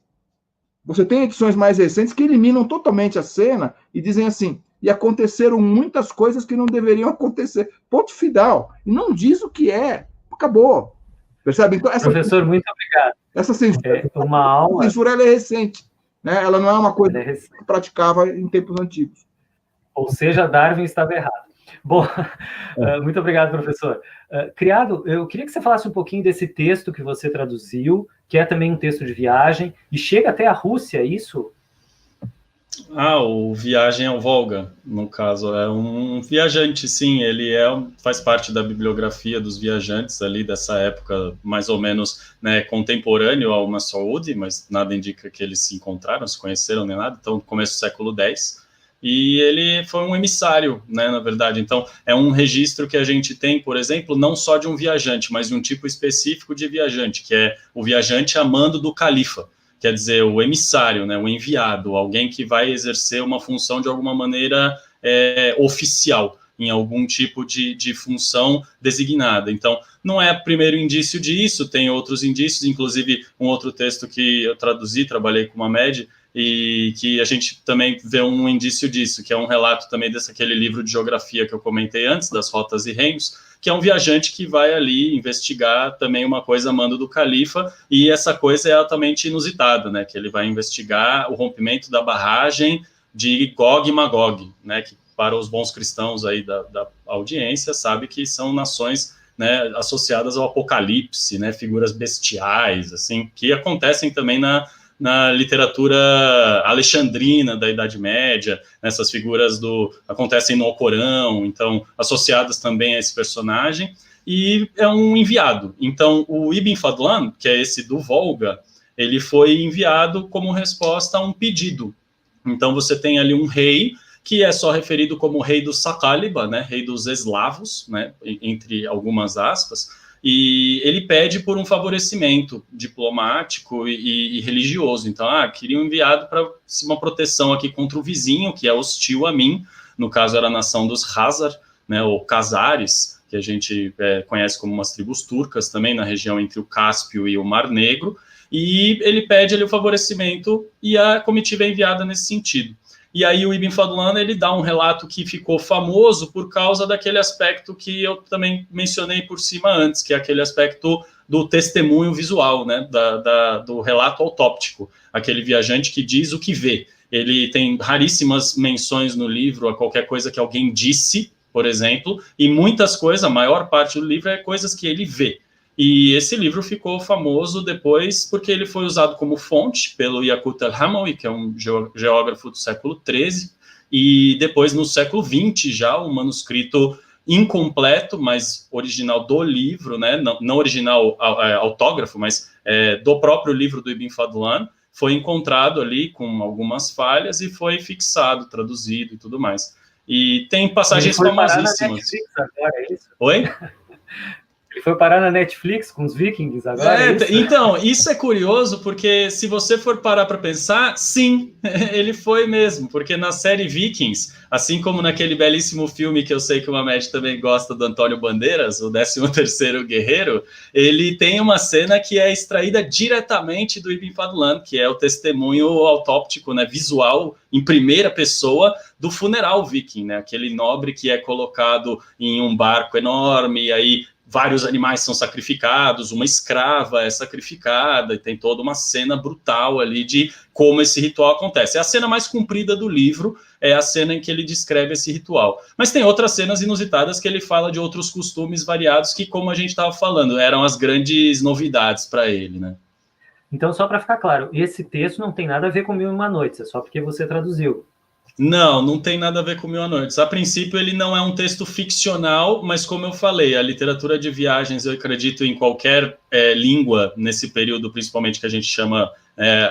Você tem edições mais recentes que eliminam totalmente a cena e dizem assim, e aconteceram muitas coisas que não deveriam acontecer. Ponto final. E não diz o que é. Acabou. Percebe? Então, Professor, muito obrigado. Essa censura, a censura ela é recente. Né? Ela não é uma coisa que se praticava em tempos antigos. Ou seja, Darwin estava errado. Bom, muito obrigado, professor. Criado, eu queria que você falasse um pouquinho desse texto que você traduziu, que é também um texto de viagem, e chega até a Rússia, isso? O Viagem ao Volga, no caso, é um viajante, sim, ele faz parte da bibliografia dos viajantes ali dessa época, mais ou menos, né, contemporâneo ao Mas'ud, mas nada indica que eles se encontraram, se conheceram nem nada, então começo do século X, e ele foi um emissário, né, na verdade, então é um registro que a gente tem, por exemplo, não só de um viajante, mas de um tipo específico de viajante, que é o viajante a mando do califa. Quer dizer, o emissário, né, o enviado, alguém que vai exercer uma função de alguma maneira oficial, em algum tipo de função designada. Então, não é o primeiro indício disso, tem outros indícios, inclusive um outro texto que eu traduzi, trabalhei com uma MED, e que a gente também vê um indício disso, que é um relato também aquele livro de geografia que eu comentei antes, das rotas e reinos, que é um viajante que vai ali investigar também uma coisa a mando do califa, e essa coisa é altamente inusitada, né, que ele vai investigar o rompimento da barragem de Gog e Magog, né, que para os bons cristãos aí da audiência, sabe que são nações, né, associadas ao apocalipse, né, figuras bestiais, assim, que acontecem também na literatura alexandrina da Idade Média, essas figuras acontecem no Alcorão, então associadas também a esse personagem, e é um enviado. Então o Ibn Fadlan, que é esse do Volga, ele foi enviado como resposta a um pedido. Então você tem ali um rei que é só referido como rei dos Saqaliba, né, rei dos eslavos, né, entre algumas aspas, e ele pede por um favorecimento diplomático e religioso. Então, queria um enviado para uma proteção aqui contra o vizinho, que é hostil a mim, no caso era a nação dos Khazar, né, ou Khazares, que a gente conhece como umas tribos turcas também, na região entre o Cáspio e o Mar Negro, e ele pede ali o favorecimento, e a comitiva é enviada nesse sentido. E aí o Ibn Fadlan, ele dá um relato que ficou famoso por causa daquele aspecto que eu também mencionei por cima antes, que é aquele aspecto do testemunho visual, né, do relato autóptico, aquele viajante que diz o que vê. Ele tem raríssimas menções no livro a qualquer coisa que alguém disse, por exemplo, e muitas coisas, a maior parte do livro é coisas que ele vê. E esse livro ficou famoso depois porque ele foi usado como fonte pelo Yaqut al-Hamawi, que é um geógrafo do século XIII, e depois, no século XX, já o manuscrito incompleto, mas original do livro, né? Não original autógrafo, mas do próprio livro do Ibn Fadlan, foi encontrado ali com algumas falhas e foi fixado, traduzido e tudo mais. E tem passagens famosíssimas. Agora, é isso? Oi? Ele foi parar na Netflix com os Vikings agora? Então, isso é curioso, porque se você for parar para pensar, sim, ele foi mesmo, porque na série Vikings, assim como naquele belíssimo filme que eu sei que o Mamed também gosta, do Antônio Bandeiras, o 13º Guerreiro, ele tem uma cena que é extraída diretamente do Ibn Fadlan, que é o testemunho autóptico, né, visual, em primeira pessoa, do funeral viking, né, aquele nobre que é colocado em um barco enorme, e aí vários animais são sacrificados, uma escrava é sacrificada, e tem toda uma cena brutal ali de como esse ritual acontece. É a cena mais comprida do livro, é a cena em que ele descreve esse ritual. Mas tem outras cenas inusitadas que ele fala de outros costumes variados que, como a gente estava falando, eram as grandes novidades para ele, né? Então, só para ficar claro, esse texto não tem nada a ver com Mil e Uma Noites, é só porque você traduziu. Não tem nada a ver com Mil e Uma Noites. A princípio, ele não é um texto ficcional, mas como eu falei, a literatura de viagens, eu acredito em qualquer língua, nesse período, principalmente que a gente chama,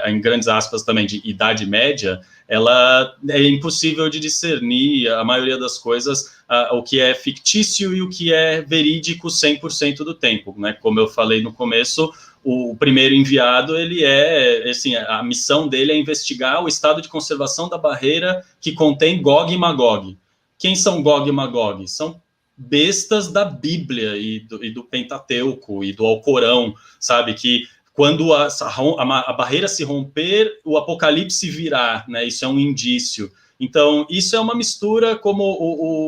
em grandes aspas também, de Idade Média, ela é impossível de discernir, a maioria das coisas, o que é fictício e o que é verídico 100% do tempo, né? Como eu falei no começo, o primeiro enviado, ele assim, a missão dele é investigar o estado de conservação da barreira que contém Gog e Magog. Quem são Gog e Magog? São bestas da Bíblia e do Pentateuco e do Alcorão, sabe? Que quando a barreira se romper, o apocalipse virá, né? Isso é um indício. Então, isso é uma mistura, como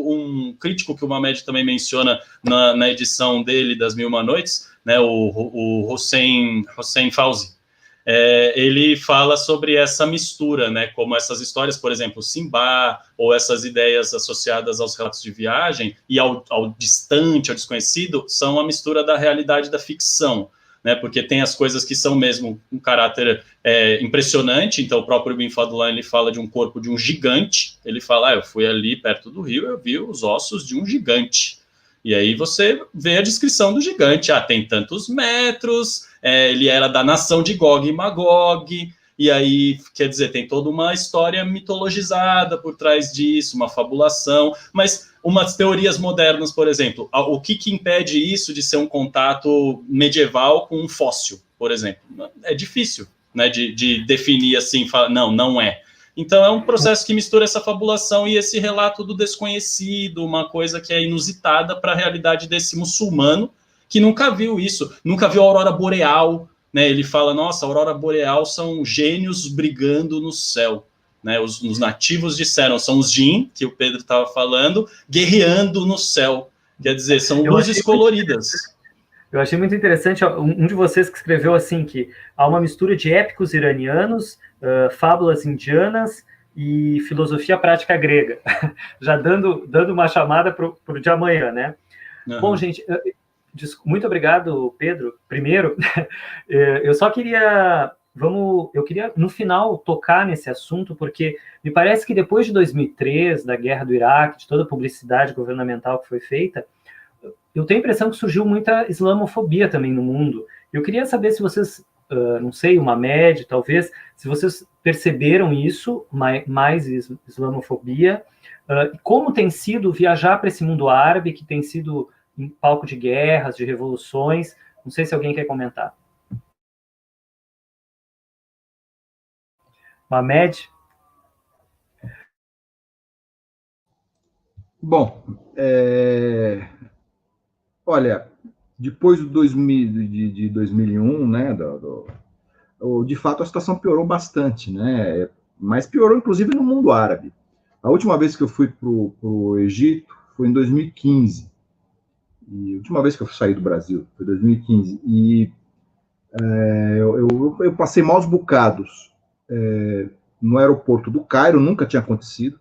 um crítico que o Mamed também menciona na edição dele das Mil e Uma Noites, né, o Hossein Fauzi. Ele fala sobre essa mistura, né, como essas histórias, por exemplo, Simba, ou essas ideias associadas aos relatos de viagem e ao distante, ao desconhecido, são a mistura da realidade e da ficção. né? Porque tem as coisas que são mesmo um caráter impressionante. Então, o próprio Ibn Fadlan, ele fala de um corpo de um gigante. Ele fala, eu fui ali perto do rio, eu vi os ossos de um gigante. E aí você vê a descrição do gigante. Tem tantos metros, ele era da nação de Gog e Magog. E aí, quer dizer, tem toda uma história mitologizada por trás disso, uma fabulação, mas umas teorias modernas, por exemplo, o que impede isso de ser um contato medieval com um fóssil, por exemplo? É difícil, né, de definir assim, não é. Então é um processo que mistura essa fabulação e esse relato do desconhecido, uma coisa que é inusitada para a realidade desse muçulmano que nunca viu isso, nunca viu a aurora boreal, né? Ele fala, nossa, a aurora boreal são gênios brigando no céu, né? Os nativos disseram, são os Jin, que o Pedro estava falando, guerreando no céu. Quer dizer, são luzes coloridas. Eu achei muito interessante, um de vocês que escreveu assim, que há uma mistura de épicos iranianos, fábulas indianas e filosofia prática grega, já dando uma chamada para o de amanhã, né? Uhum. Bom, gente... Muito obrigado, Pedro. Primeiro, eu só queria, eu queria no final tocar nesse assunto, porque me parece que depois de 2003, da guerra do Iraque, de toda a publicidade governamental que foi feita, eu tenho a impressão que surgiu muita islamofobia também no mundo. Eu queria saber se vocês, não sei, uma média, talvez, se vocês perceberam isso, mais islamofobia, como tem sido viajar para esse mundo árabe, que tem sido em palco de guerras, de revoluções. Não sei se alguém quer comentar. Mamed? Bom, olha, depois de 2001, né, de fato a situação piorou bastante, né, mas piorou inclusive no mundo árabe. A última vez que eu fui para o Egito foi em 2015. E a última vez que eu saí do Brasil foi 2015, e eu passei maus bocados no aeroporto do Cairo, nunca tinha acontecido,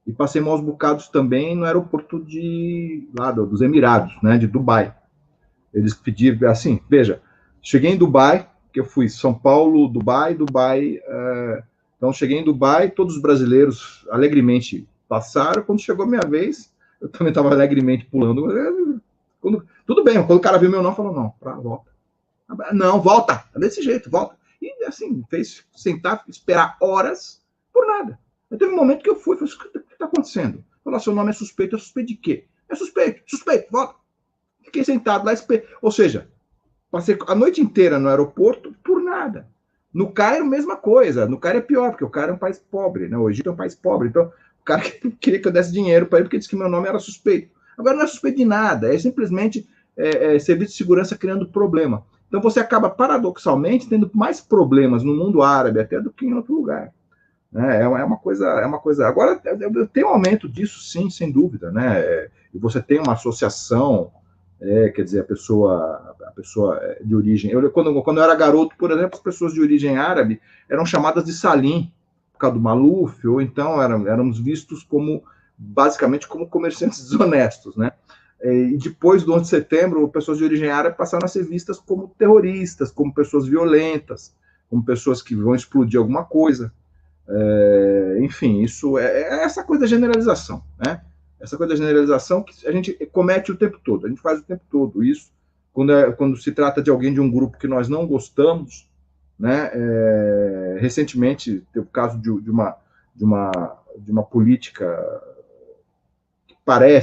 e passei maus bocados também no aeroporto dos Emirados, né, de Dubai. Eles pediram, assim, veja, cheguei em Dubai, que eu fui São Paulo, Dubai, então cheguei em Dubai, todos os brasileiros alegremente passaram, quando chegou a minha vez, eu também estava alegremente pulando. Tudo bem, quando o cara viu meu nome, falou, não, volta. Não, volta, desse jeito, volta. E assim, fez sentar, esperar horas por nada. Eu teve um momento que eu fui, falei, o que está acontecendo? Falou, seu nome é suspeito de quê? É suspeito, volta. Fiquei sentado lá, ou seja, passei a noite inteira no aeroporto por nada. No Cairo, mesma coisa. No Cairo é pior, porque o Cairo é um país pobre, né? O Egito é um país pobre, então o cara queria que eu desse dinheiro para ele, porque disse que meu nome era suspeito. Agora não é suspeito de nada, é simplesmente serviço de segurança criando problema. Então você acaba, paradoxalmente, tendo mais problemas no mundo árabe até do que em outro lugar. É uma coisa. Agora tem um aumento disso, sim, sem dúvida, né? E você tem uma associação, quer dizer, a pessoa de origem. Quando eu era garoto, por exemplo, as pessoas de origem árabe eram chamadas de Salim, por causa do Maluf, ou então éramos vistos basicamente como comerciantes desonestos, né? E depois do 11 de setembro, pessoas de origem árabe passaram a ser vistas como terroristas, como pessoas violentas, como pessoas que vão explodir alguma coisa. Enfim, isso é essa coisa da generalização, né? Essa coisa da generalização que a gente comete o tempo todo, a gente faz o tempo todo isso, quando se trata de alguém de um grupo que nós não gostamos, né? Recentemente, teve o caso de uma política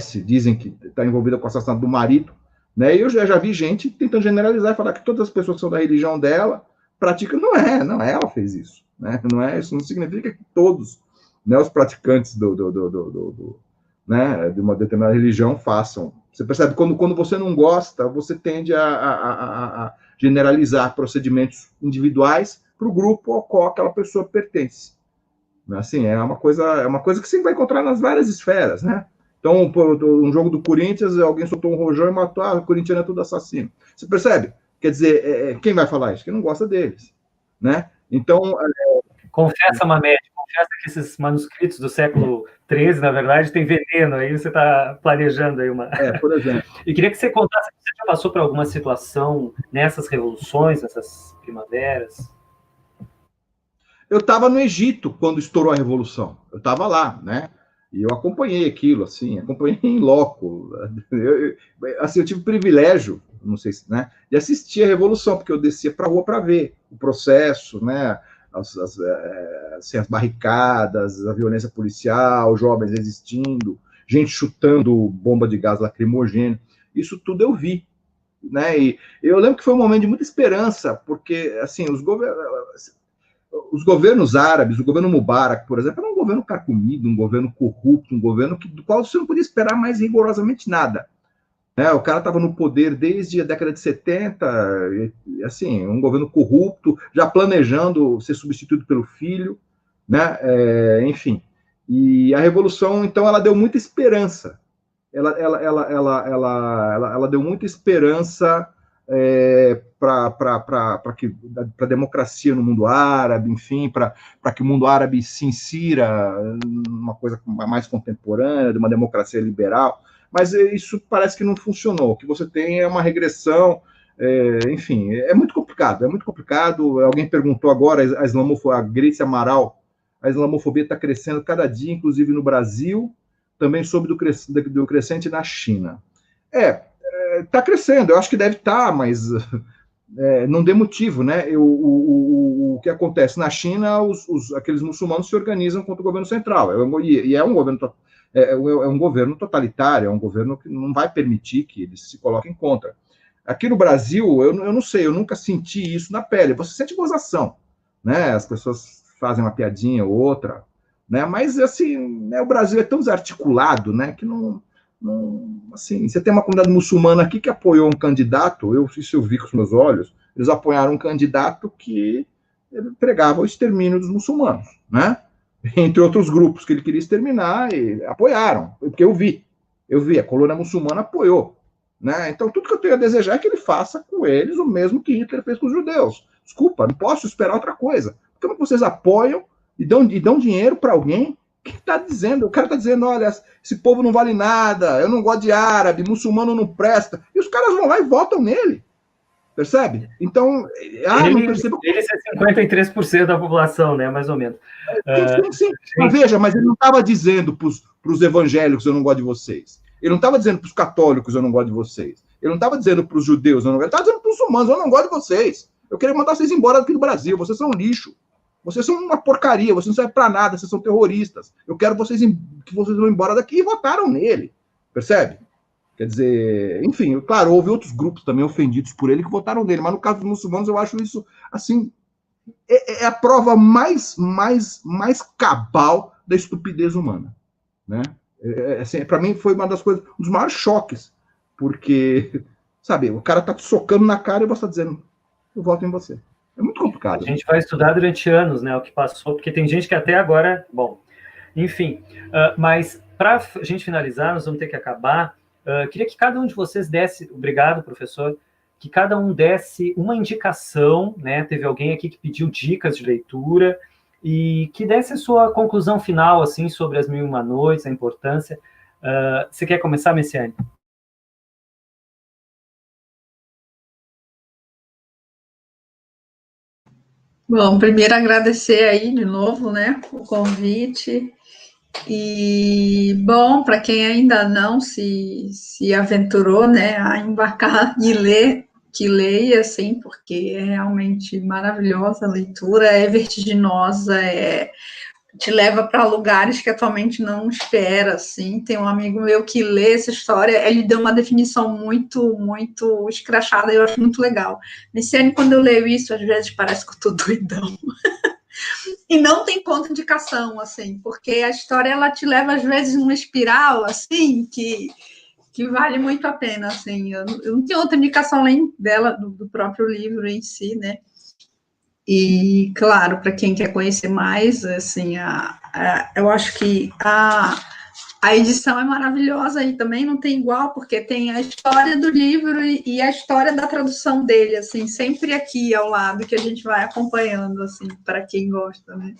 que dizem que está envolvida com o assassinato do marido, né? E eu já vi gente tentando generalizar e falar que todas as pessoas que são da religião dela praticam. Não é ela fez isso, né? Isso não significa que todos, né, os praticantes né, de uma determinada religião façam. Você percebe, quando você não gosta, você tende a generalizar procedimentos individuais para o grupo ao qual aquela pessoa pertence. Assim, é uma coisa que você vai encontrar nas várias esferas, né? Então, um jogo do Corinthians, alguém soltou um rojão e matou, o corintiano é tudo assassino. Você percebe? Quer dizer, quem vai falar isso? Quem não gosta deles, né? Então... Confessa, Mamed, desconfiasse que esses manuscritos do século XIII, na verdade, tem veneno, aí você está planejando aí uma... por exemplo. E queria que você contasse, você já passou por alguma situação nessas revoluções, nessas primaveras? Eu estava no Egito quando estourou a Revolução. Eu estava lá, né? E eu acompanhei aquilo, assim, acompanhei em loco. Eu tive o privilégio, não sei se, né, de assistir a Revolução, porque eu descia para a rua para ver o processo, né, as barricadas, a violência policial, jovens resistindo, gente chutando bomba de gás lacrimogêneo. Isso tudo eu vi, né? E eu lembro que foi um momento de muita esperança, porque, assim, os governos árabes, o governo Mubarak, por exemplo, era um governo carcomido, um governo corrupto, um governo do qual você não podia esperar mais rigorosamente nada. O cara estava no poder desde a década de 70, assim, um governo corrupto, já planejando ser substituído pelo filho, né? Enfim. E a Revolução, então, ela deu muita esperança. Ela deu muita esperança para a democracia no mundo árabe, enfim, para que o mundo árabe se insira numa coisa mais contemporânea, de uma democracia liberal, mas isso parece que não funcionou. O que você tem é uma regressão, enfim, é muito complicado, Alguém perguntou agora, a Grace Amaral, a islamofobia está crescendo cada dia, inclusive no Brasil, também soube do crescente na China. Está crescendo, eu acho que deve estar, mas não dê motivo, né? O que acontece na China, aqueles muçulmanos se organizam contra o governo central, e é um governo totalitário, é um governo que não vai permitir que eles se coloquem contra. Aqui no Brasil, eu não sei, eu nunca senti isso na pele. Você sente gozação, né? As pessoas fazem uma piadinha ou outra, né? Mas assim, o Brasil é tão desarticulado, né? Que não, assim, você tem uma comunidade muçulmana aqui que apoiou um candidato, isso eu vi com os meus olhos, eles apoiaram um candidato que pregava o extermínio dos muçulmanos, né? Entre outros grupos que ele queria exterminar, e apoiaram, porque eu vi, a colônia muçulmana apoiou, né? Então tudo que eu tenho a desejar é que ele faça com eles o mesmo que Hitler fez com os judeus. Desculpa, não posso esperar outra coisa. Como vocês apoiam e dão dinheiro para alguém que está dizendo, o cara está dizendo, olha, esse povo não vale nada, eu não gosto de árabe, muçulmano não presta, e os caras vão lá e votam nele, percebe? Então, não percebo... Ele é 53% da população, né, mais ou menos. Sim. Mas veja, mas ele não estava dizendo para os evangélicos, eu não gosto de vocês. Ele não estava dizendo para os católicos, eu não gosto de vocês. Ele não estava dizendo para os judeus, eu não gosto. Ele estava dizendo para os muçulmanos, eu não gosto de vocês. Eu queria mandar vocês embora daqui do Brasil, vocês são lixo. Vocês são uma porcaria, vocês não servem para nada, vocês são terroristas. Eu quero que vocês vão embora daqui, e votaram nele. Percebe? Quer dizer, enfim, claro, houve outros grupos também ofendidos por ele que votaram nele, mas no caso dos muçulmanos eu acho isso, assim, é a prova mais cabal da estupidez humana, né? Assim, para mim foi uma das coisas, um dos maiores choques, porque, sabe, o cara tá te socando na cara e você tá dizendo, eu voto em você. É muito complicado. A gente vai estudar durante anos, né, o que passou, porque tem gente que até agora, bom, enfim, mas para a gente finalizar, nós vamos ter que acabar. Queria que cada um de vocês desse, obrigado, professor, que cada um desse uma indicação, né, teve alguém aqui que pediu dicas de leitura, e que desse a sua conclusão final, assim, sobre as 1001 Noites, a importância. Você quer começar, Messiane? Bom, primeiro agradecer aí de novo, né, o convite. E, bom, para quem ainda não se aventurou, né, a embarcar e ler, que leia, assim, porque é realmente maravilhosa a leitura, é vertiginosa, te leva para lugares que atualmente não espera, assim. Tem um amigo meu que lê essa história, ele deu uma definição muito, muito escrachada, eu acho muito legal. Messiane, quando eu leio isso, às vezes parece que eu estou doidão. E não tem contraindicação, assim, porque a história, ela te leva, às vezes, numa espiral, assim, que vale muito a pena, assim. Eu não tenho outra indicação além dela, do próprio livro em si, né? E, claro, para quem quer conhecer mais, assim, eu acho que a edição é maravilhosa e também não tem igual, porque tem a história do livro e a história da tradução dele, assim, sempre aqui ao lado, que a gente vai acompanhando, assim, para quem gosta, né?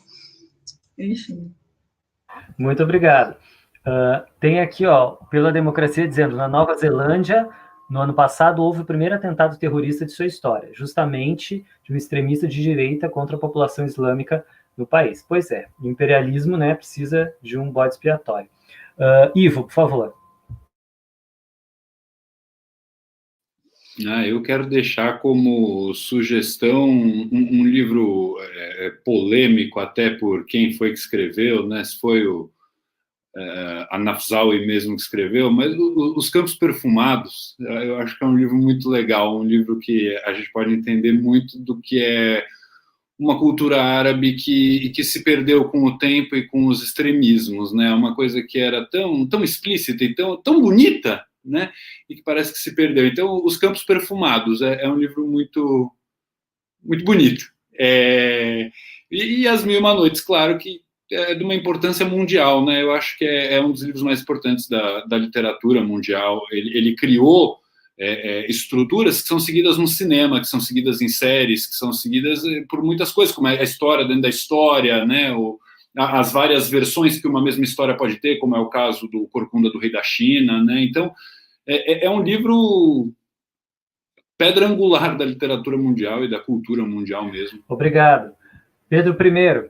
enfim. Muito obrigado. Tem aqui, ó, Pela Democracia, dizendo, na Nova Zelândia, no ano passado, houve o primeiro atentado terrorista de sua história, justamente de um extremista de direita contra a população islâmica no país. Pois é, o imperialismo, né, precisa de um bode expiatório. Ivo, por favor. Eu quero deixar como sugestão um livro polêmico até por quem foi que escreveu, né? Se foi a Nafzawi mesmo que escreveu, mas Os Campos Perfumados, eu acho que é um livro muito legal, um livro que a gente pode entender muito do que é uma cultura árabe que se perdeu com o tempo e com os extremismos, né? Uma coisa que era tão explícita e tão bonita, né? E que parece que se perdeu. Então, Os Campos Perfumados é um livro muito, muito bonito. E As Mil e Uma Noites, claro que é de uma importância mundial, né? Eu acho que é um dos livros mais importantes da literatura mundial. Ele criou estruturas que são seguidas no cinema, que são seguidas em séries, que são seguidas por muitas coisas, como a história dentro da história, né? As várias versões que uma mesma história pode ter, como é o caso do Corcunda do Rei da China, né? Então, é um livro pedra angular da literatura mundial e da cultura mundial mesmo. Obrigado. Pedro I.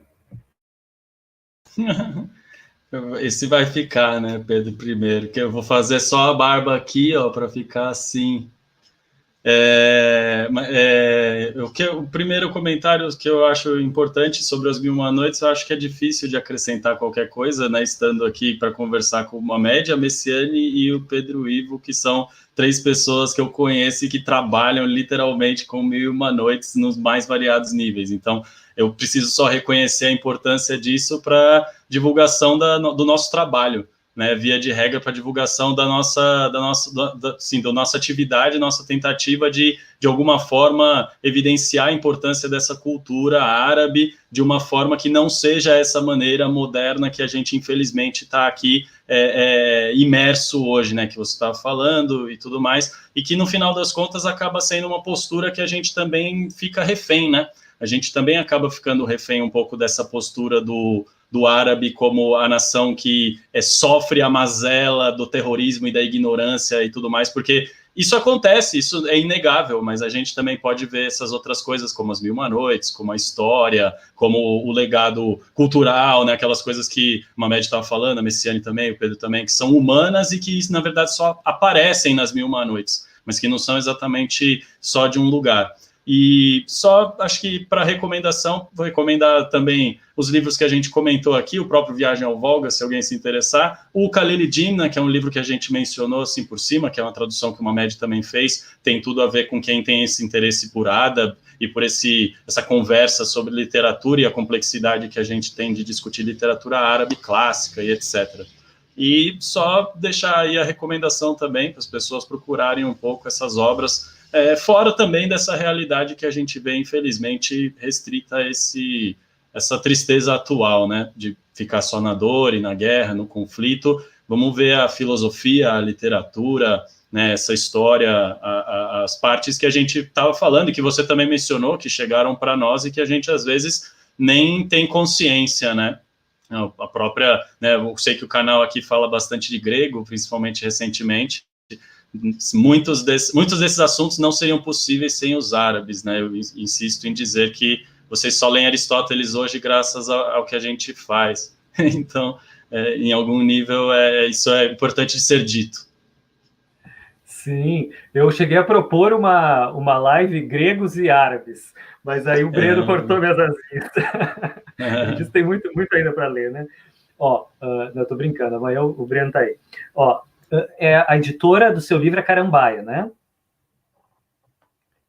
Esse vai ficar, né, Pedro I, que eu vou fazer só a barba aqui, ó, para ficar assim. O primeiro comentário que eu acho importante sobre As Mil e Uma Noites, eu acho que é difícil de acrescentar qualquer coisa, né, estando aqui para conversar com o Mamed, a Messiane e o Pedro Ivo, que são 3 pessoas que eu conheço e que trabalham literalmente com Mil e Uma Noites nos mais variados níveis. Então, eu preciso só reconhecer a importância disso para divulgação do nosso trabalho, né, via de regra para divulgação da nossa atividade, nossa tentativa de alguma forma evidenciar a importância dessa cultura árabe de uma forma que não seja essa maneira moderna que a gente infelizmente está aqui imerso hoje, né, que você estava falando e tudo mais, e que no final das contas acaba sendo uma postura que a gente também fica refém, né? A gente também acaba ficando refém um pouco dessa postura do árabe como a nação que sofre a mazela do terrorismo e da ignorância e tudo mais, porque isso acontece, isso é inegável, mas a gente também pode ver essas outras coisas como As Mil e Uma Noites, como a história, como o legado cultural, né, aquelas coisas que o Mamed estava falando, a Messiane também, o Pedro também, que são humanas e que, na verdade, só aparecem nas Mil e Uma Noites, mas que não são exatamente só de um lugar. E só, acho que para recomendação, vou recomendar também os livros que a gente comentou aqui, o próprio Viagem ao Volga, se alguém se interessar, o Khalil Gimna, que é um livro que a gente mencionou assim por cima, que é uma tradução que o Mamed também fez, tem tudo a ver com quem tem esse interesse por Adab e por essa conversa sobre literatura e a complexidade que a gente tem de discutir literatura árabe clássica e etc. E só deixar aí a recomendação também para as pessoas procurarem um pouco essas obras, fora também dessa realidade que a gente vê, infelizmente, restrita a essa tristeza atual, né, de ficar só na dor e na guerra, no conflito. Vamos ver a filosofia, a literatura, né, essa história, as partes que a gente estava falando e que você também mencionou, que chegaram para nós e que a gente, às vezes, nem tem consciência, né? A própria, né, eu sei que o canal aqui fala bastante de grego, principalmente recentemente. Muitos desses assuntos não seriam possíveis sem os árabes, né? Eu insisto em dizer que vocês só leem Aristóteles hoje graças ao que a gente faz. Então, em algum nível, isso é importante de ser dito. Sim, eu cheguei a propor uma live gregos e árabes, mas aí o Breno cortou minhas asinhas. Ele disse que tem muito, muito ainda para ler, né? Ó, não, tô brincando, amanhã o Breno tá aí. Ó, a editora do seu livro é Carambaia, né?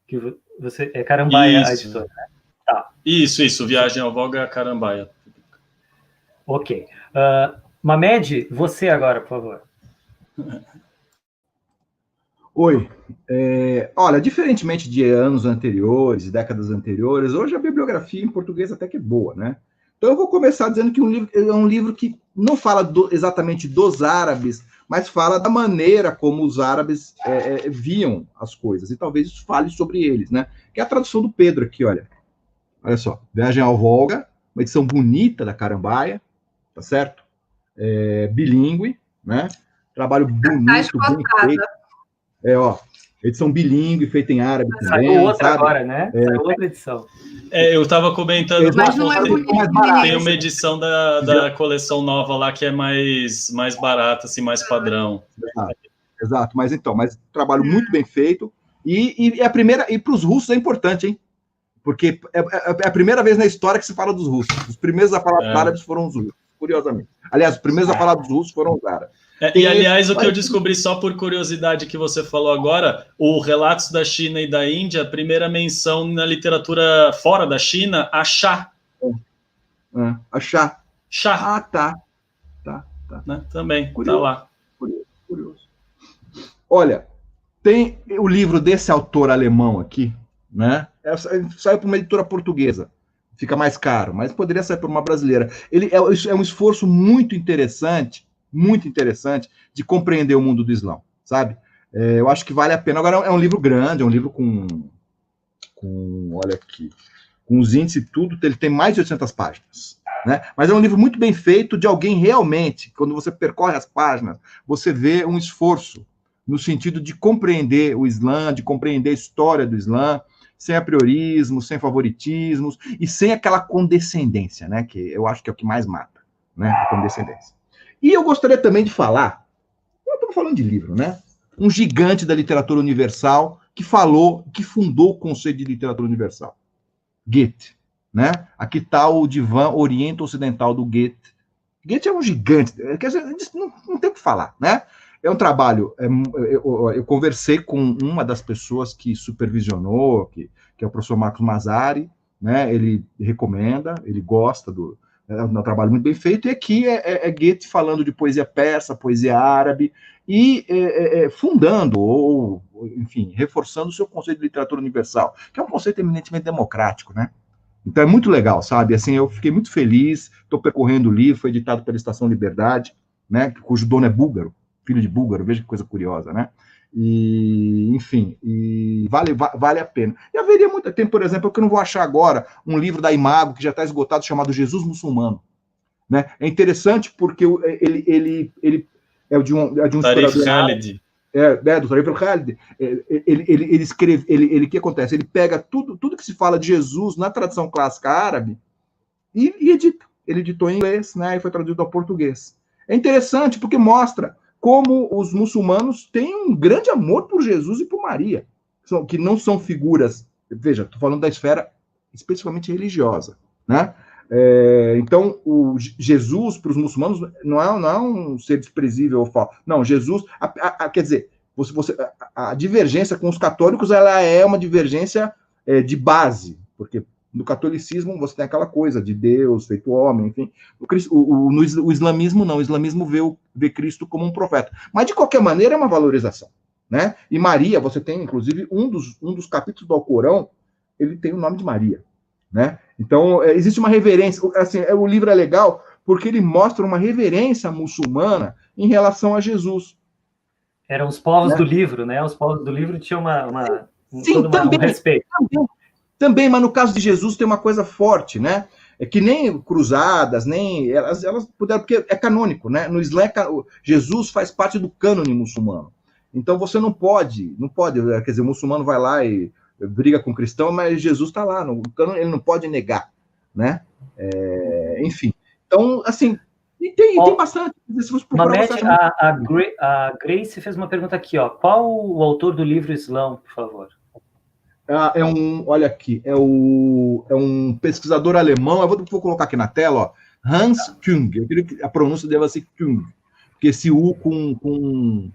Que você é Carambaia, isso. A editora, né? Tá. Isso, Viagem ao Volga, Carambaia. Ok. Mamed, você agora, por favor. Oi. Olha, diferentemente de anos anteriores, décadas anteriores, hoje a bibliografia em português até que é boa, né? Então eu vou começar dizendo que é um livro que não fala exatamente dos árabes, mas fala da maneira como os árabes viam as coisas, e talvez isso fale sobre eles, né? Que é a tradução do Pedro aqui, olha. Olha só, Viagem ao Volga, uma edição bonita da Carambaia, tá certo? Bilíngue, né? Trabalho bonito, bem feito. Edição bilíngue, feita em árabe também. Saiu outra sabe? agora, né? Saiu outra edição. Eu estava comentando, mas não é bonito, tem uma edição da coleção nova lá que é mais barata, assim, mais padrão. Exato. Mas trabalho muito bem feito. E a primeira, e para os russos é importante, hein? Porque é a primeira vez na história que se fala dos russos. Os primeiros a falar dos árabes foram os russos, curiosamente. Aliás, os primeiros a falar dos russos foram os árabes. E, aliás, o que eu descobri só por curiosidade que você falou agora, o Relatos da China e da Índia, a primeira menção na literatura fora da China, a Shah. A Shah. Shah. Ah, tá. Né? Também, curioso, tá lá. Curioso. Olha, tem o livro desse autor alemão aqui, né? Saiu para uma editora portuguesa. Fica mais caro, mas poderia sair para uma brasileira. Ele é um esforço muito interessante de compreender o mundo do Islã, sabe? Eu acho que vale a pena. Agora, é um livro grande, é um livro com olha aqui, com os índices e tudo, ele tem mais de 800 páginas, né? Mas é um livro muito bem feito de alguém realmente, quando você percorre as páginas, você vê um esforço no sentido de compreender o Islã, de compreender a história do Islã, sem apriorismo, sem favoritismos e sem aquela condescendência, né? Que eu acho que é o que mais mata, né? A condescendência. E eu gostaria também de falar, eu estou falando de livro, né? Um gigante da literatura universal que fundou o conceito de literatura universal. Goethe, né? Aqui está o divã Oriento-Ocidental do Goethe. Goethe é um gigante, não tem o que falar, né? É um trabalho, eu conversei com uma das pessoas que supervisionou, que é o professor Marcos Mazzari, né? Ele recomenda, ele gosta é um trabalho muito bem feito, e aqui é Goethe falando de poesia persa, poesia árabe, e fundando, ou, enfim, reforçando o seu conceito de literatura universal, que é um conceito eminentemente democrático, né? Então é muito legal, sabe? Assim, eu fiquei muito feliz, estou percorrendo o livro, foi editado pela Estação Liberdade, né? Cujo dono é búlgaro, filho de búlgaro, veja que coisa curiosa, né? E, enfim, vale a pena. E haveria muito tempo, por exemplo, que eu não vou achar agora um livro da Imago, que já está esgotado, chamado Jesus Muçulmano, né? É interessante porque ele é de um Tarif Khalid. Do Tarif Khalid. Ele escreve, o que acontece? Ele pega tudo que se fala de Jesus na tradição clássica árabe e edita. Ele editou em inglês, né? E foi traduzido ao português. É interessante porque mostra como os muçulmanos têm um grande amor por Jesus e por Maria, que não são figuras, veja, estou falando da esfera especificamente religiosa, né? Então, o Jesus, para os muçulmanos, não é um ser desprezível. Não, Jesus, quer dizer, a divergência com os católicos, ela é uma divergência de base, porque no catolicismo você tem aquela coisa de Deus feito homem, enfim. O islamismo não, o islamismo vê Cristo como um profeta. Mas, de qualquer maneira, é uma valorização, né? E Maria, você tem, inclusive, um dos capítulos do Alcorão, ele tem o nome de Maria, né? Então, existe uma reverência. Assim, o livro é legal porque ele mostra uma reverência muçulmana em relação a Jesus. Eram os povos do livro, né? Os povos do livro tinham também, um respeito. Também, mas no caso de Jesus tem uma coisa forte, né? É que nem cruzadas, nem elas puderam, porque é canônico, né? No Islã, Jesus faz parte do cânone muçulmano. Então você não pode, quer dizer, o muçulmano vai lá e briga com o cristão, mas Jesus está lá, no cânone, ele não pode negar, né? Enfim, então, assim, e tem bastante. Se você procurar, a Grace fez uma pergunta aqui, ó. Qual o autor do livro Islã, por favor? Olha aqui, é um pesquisador alemão, eu vou colocar aqui na tela, ó, Hans Küng, eu queria que a pronúncia deva ser Küng, porque esse U com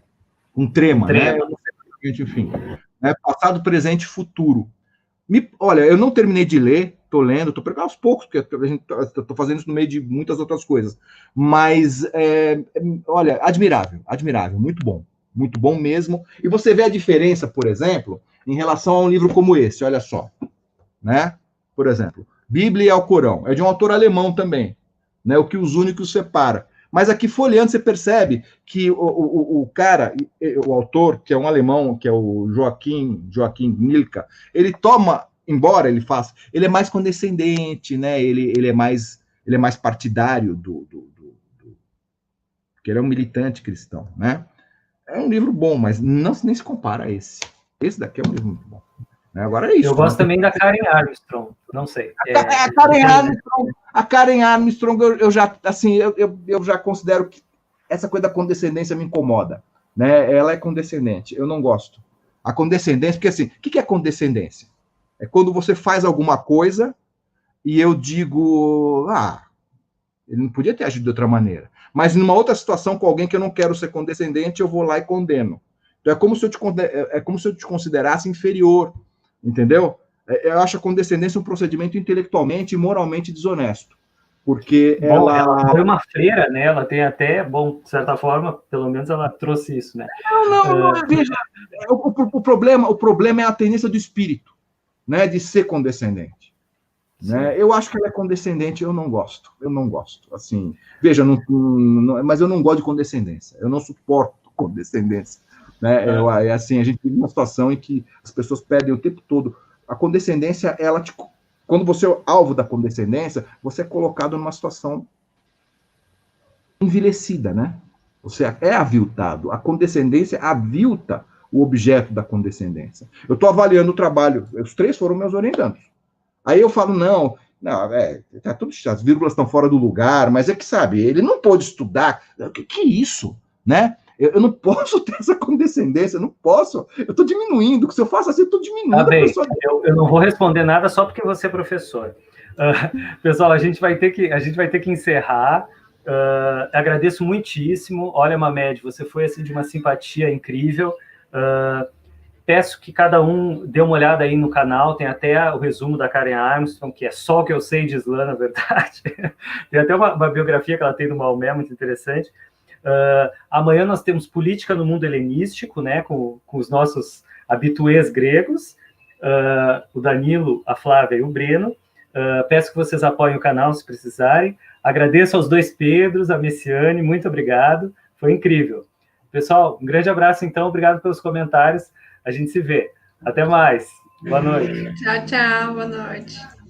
trema, né? Eu não sei, enfim, né? Passado, presente e futuro. Olha, eu não terminei de ler, estou lendo, estou pegando aos poucos, porque estou fazendo isso no meio de muitas outras coisas, mas, olha, admirável, muito bom mesmo, e você vê a diferença, por exemplo, em relação a um livro como esse, olha só, né? Por exemplo, Bíblia e Alcorão, é de um autor alemão também, né? O que os une, que os separa. Mas aqui, folheando, você percebe que o cara, o autor, que é um alemão, que é o Joachim Milka, ele toma embora ele faça, ele é mais condescendente, né? Ele é mais partidário porque ele é um militante cristão, né? É um livro bom, mas nem se compara a esse. Esse daqui é um livro muito bom. Agora é isso. Eu gosto também da Karen Armstrong, não sei. A Karen Armstrong, eu já considero que essa coisa da condescendência me incomoda, né? Ela é condescendente, eu não gosto. A condescendência, porque assim, o que é condescendência? É quando você faz alguma coisa e eu digo, ele não podia ter agido de outra maneira. Mas numa outra situação com alguém que eu não quero ser condescendente, eu vou lá e condeno. Então é como se eu te considerasse inferior, entendeu? Eu acho a condescendência um procedimento intelectualmente e moralmente desonesto. Porque ela foi uma freira, né? Ela tem até, de certa forma, pelo menos ela trouxe isso, né? Não, veja, o problema é a tendência do espírito, né, de ser condescendente. Né? Eu acho que ela é condescendente, eu não gosto. Assim, veja, mas eu não gosto de condescendência. Eu não suporto condescendência. Né? Assim, a gente vive uma situação em que as pessoas pedem o tempo todo. A condescendência, quando você é alvo da condescendência, você é colocado numa situação envelhecida, né? Você é aviltado. A condescendência avilta o objeto da condescendência. Eu estou avaliando o trabalho, os 3 foram meus orientandos. Aí eu falo, não, tá tudo, as vírgulas estão fora do lugar, mas é que, sabe, ele não pôde estudar. Que isso, né? Eu não posso ter essa condescendência, eu não posso. Eu estou diminuindo, se eu faço assim, eu estou diminuindo. Tá bem, eu não vou responder nada só porque você é professor. Pessoal, a gente vai ter que encerrar. Agradeço muitíssimo. Olha, Mamed, você foi assim, de uma simpatia incrível. Peço que cada um dê uma olhada aí no canal, tem até o resumo da Karen Armstrong, que é só o que eu sei de Islã, na verdade. Tem até uma biografia que ela tem do Maomé, muito interessante. Amanhã nós temos Política no Mundo Helenístico, né, com os nossos habituês gregos, o Danilo, a Flávia e o Breno. Peço que vocês apoiem o canal se precisarem. Agradeço aos 2 Pedros, a Messiane, muito obrigado, foi incrível. Pessoal, um grande abraço então, obrigado pelos comentários. A gente se vê. Até mais. Boa noite. Tchau, boa noite.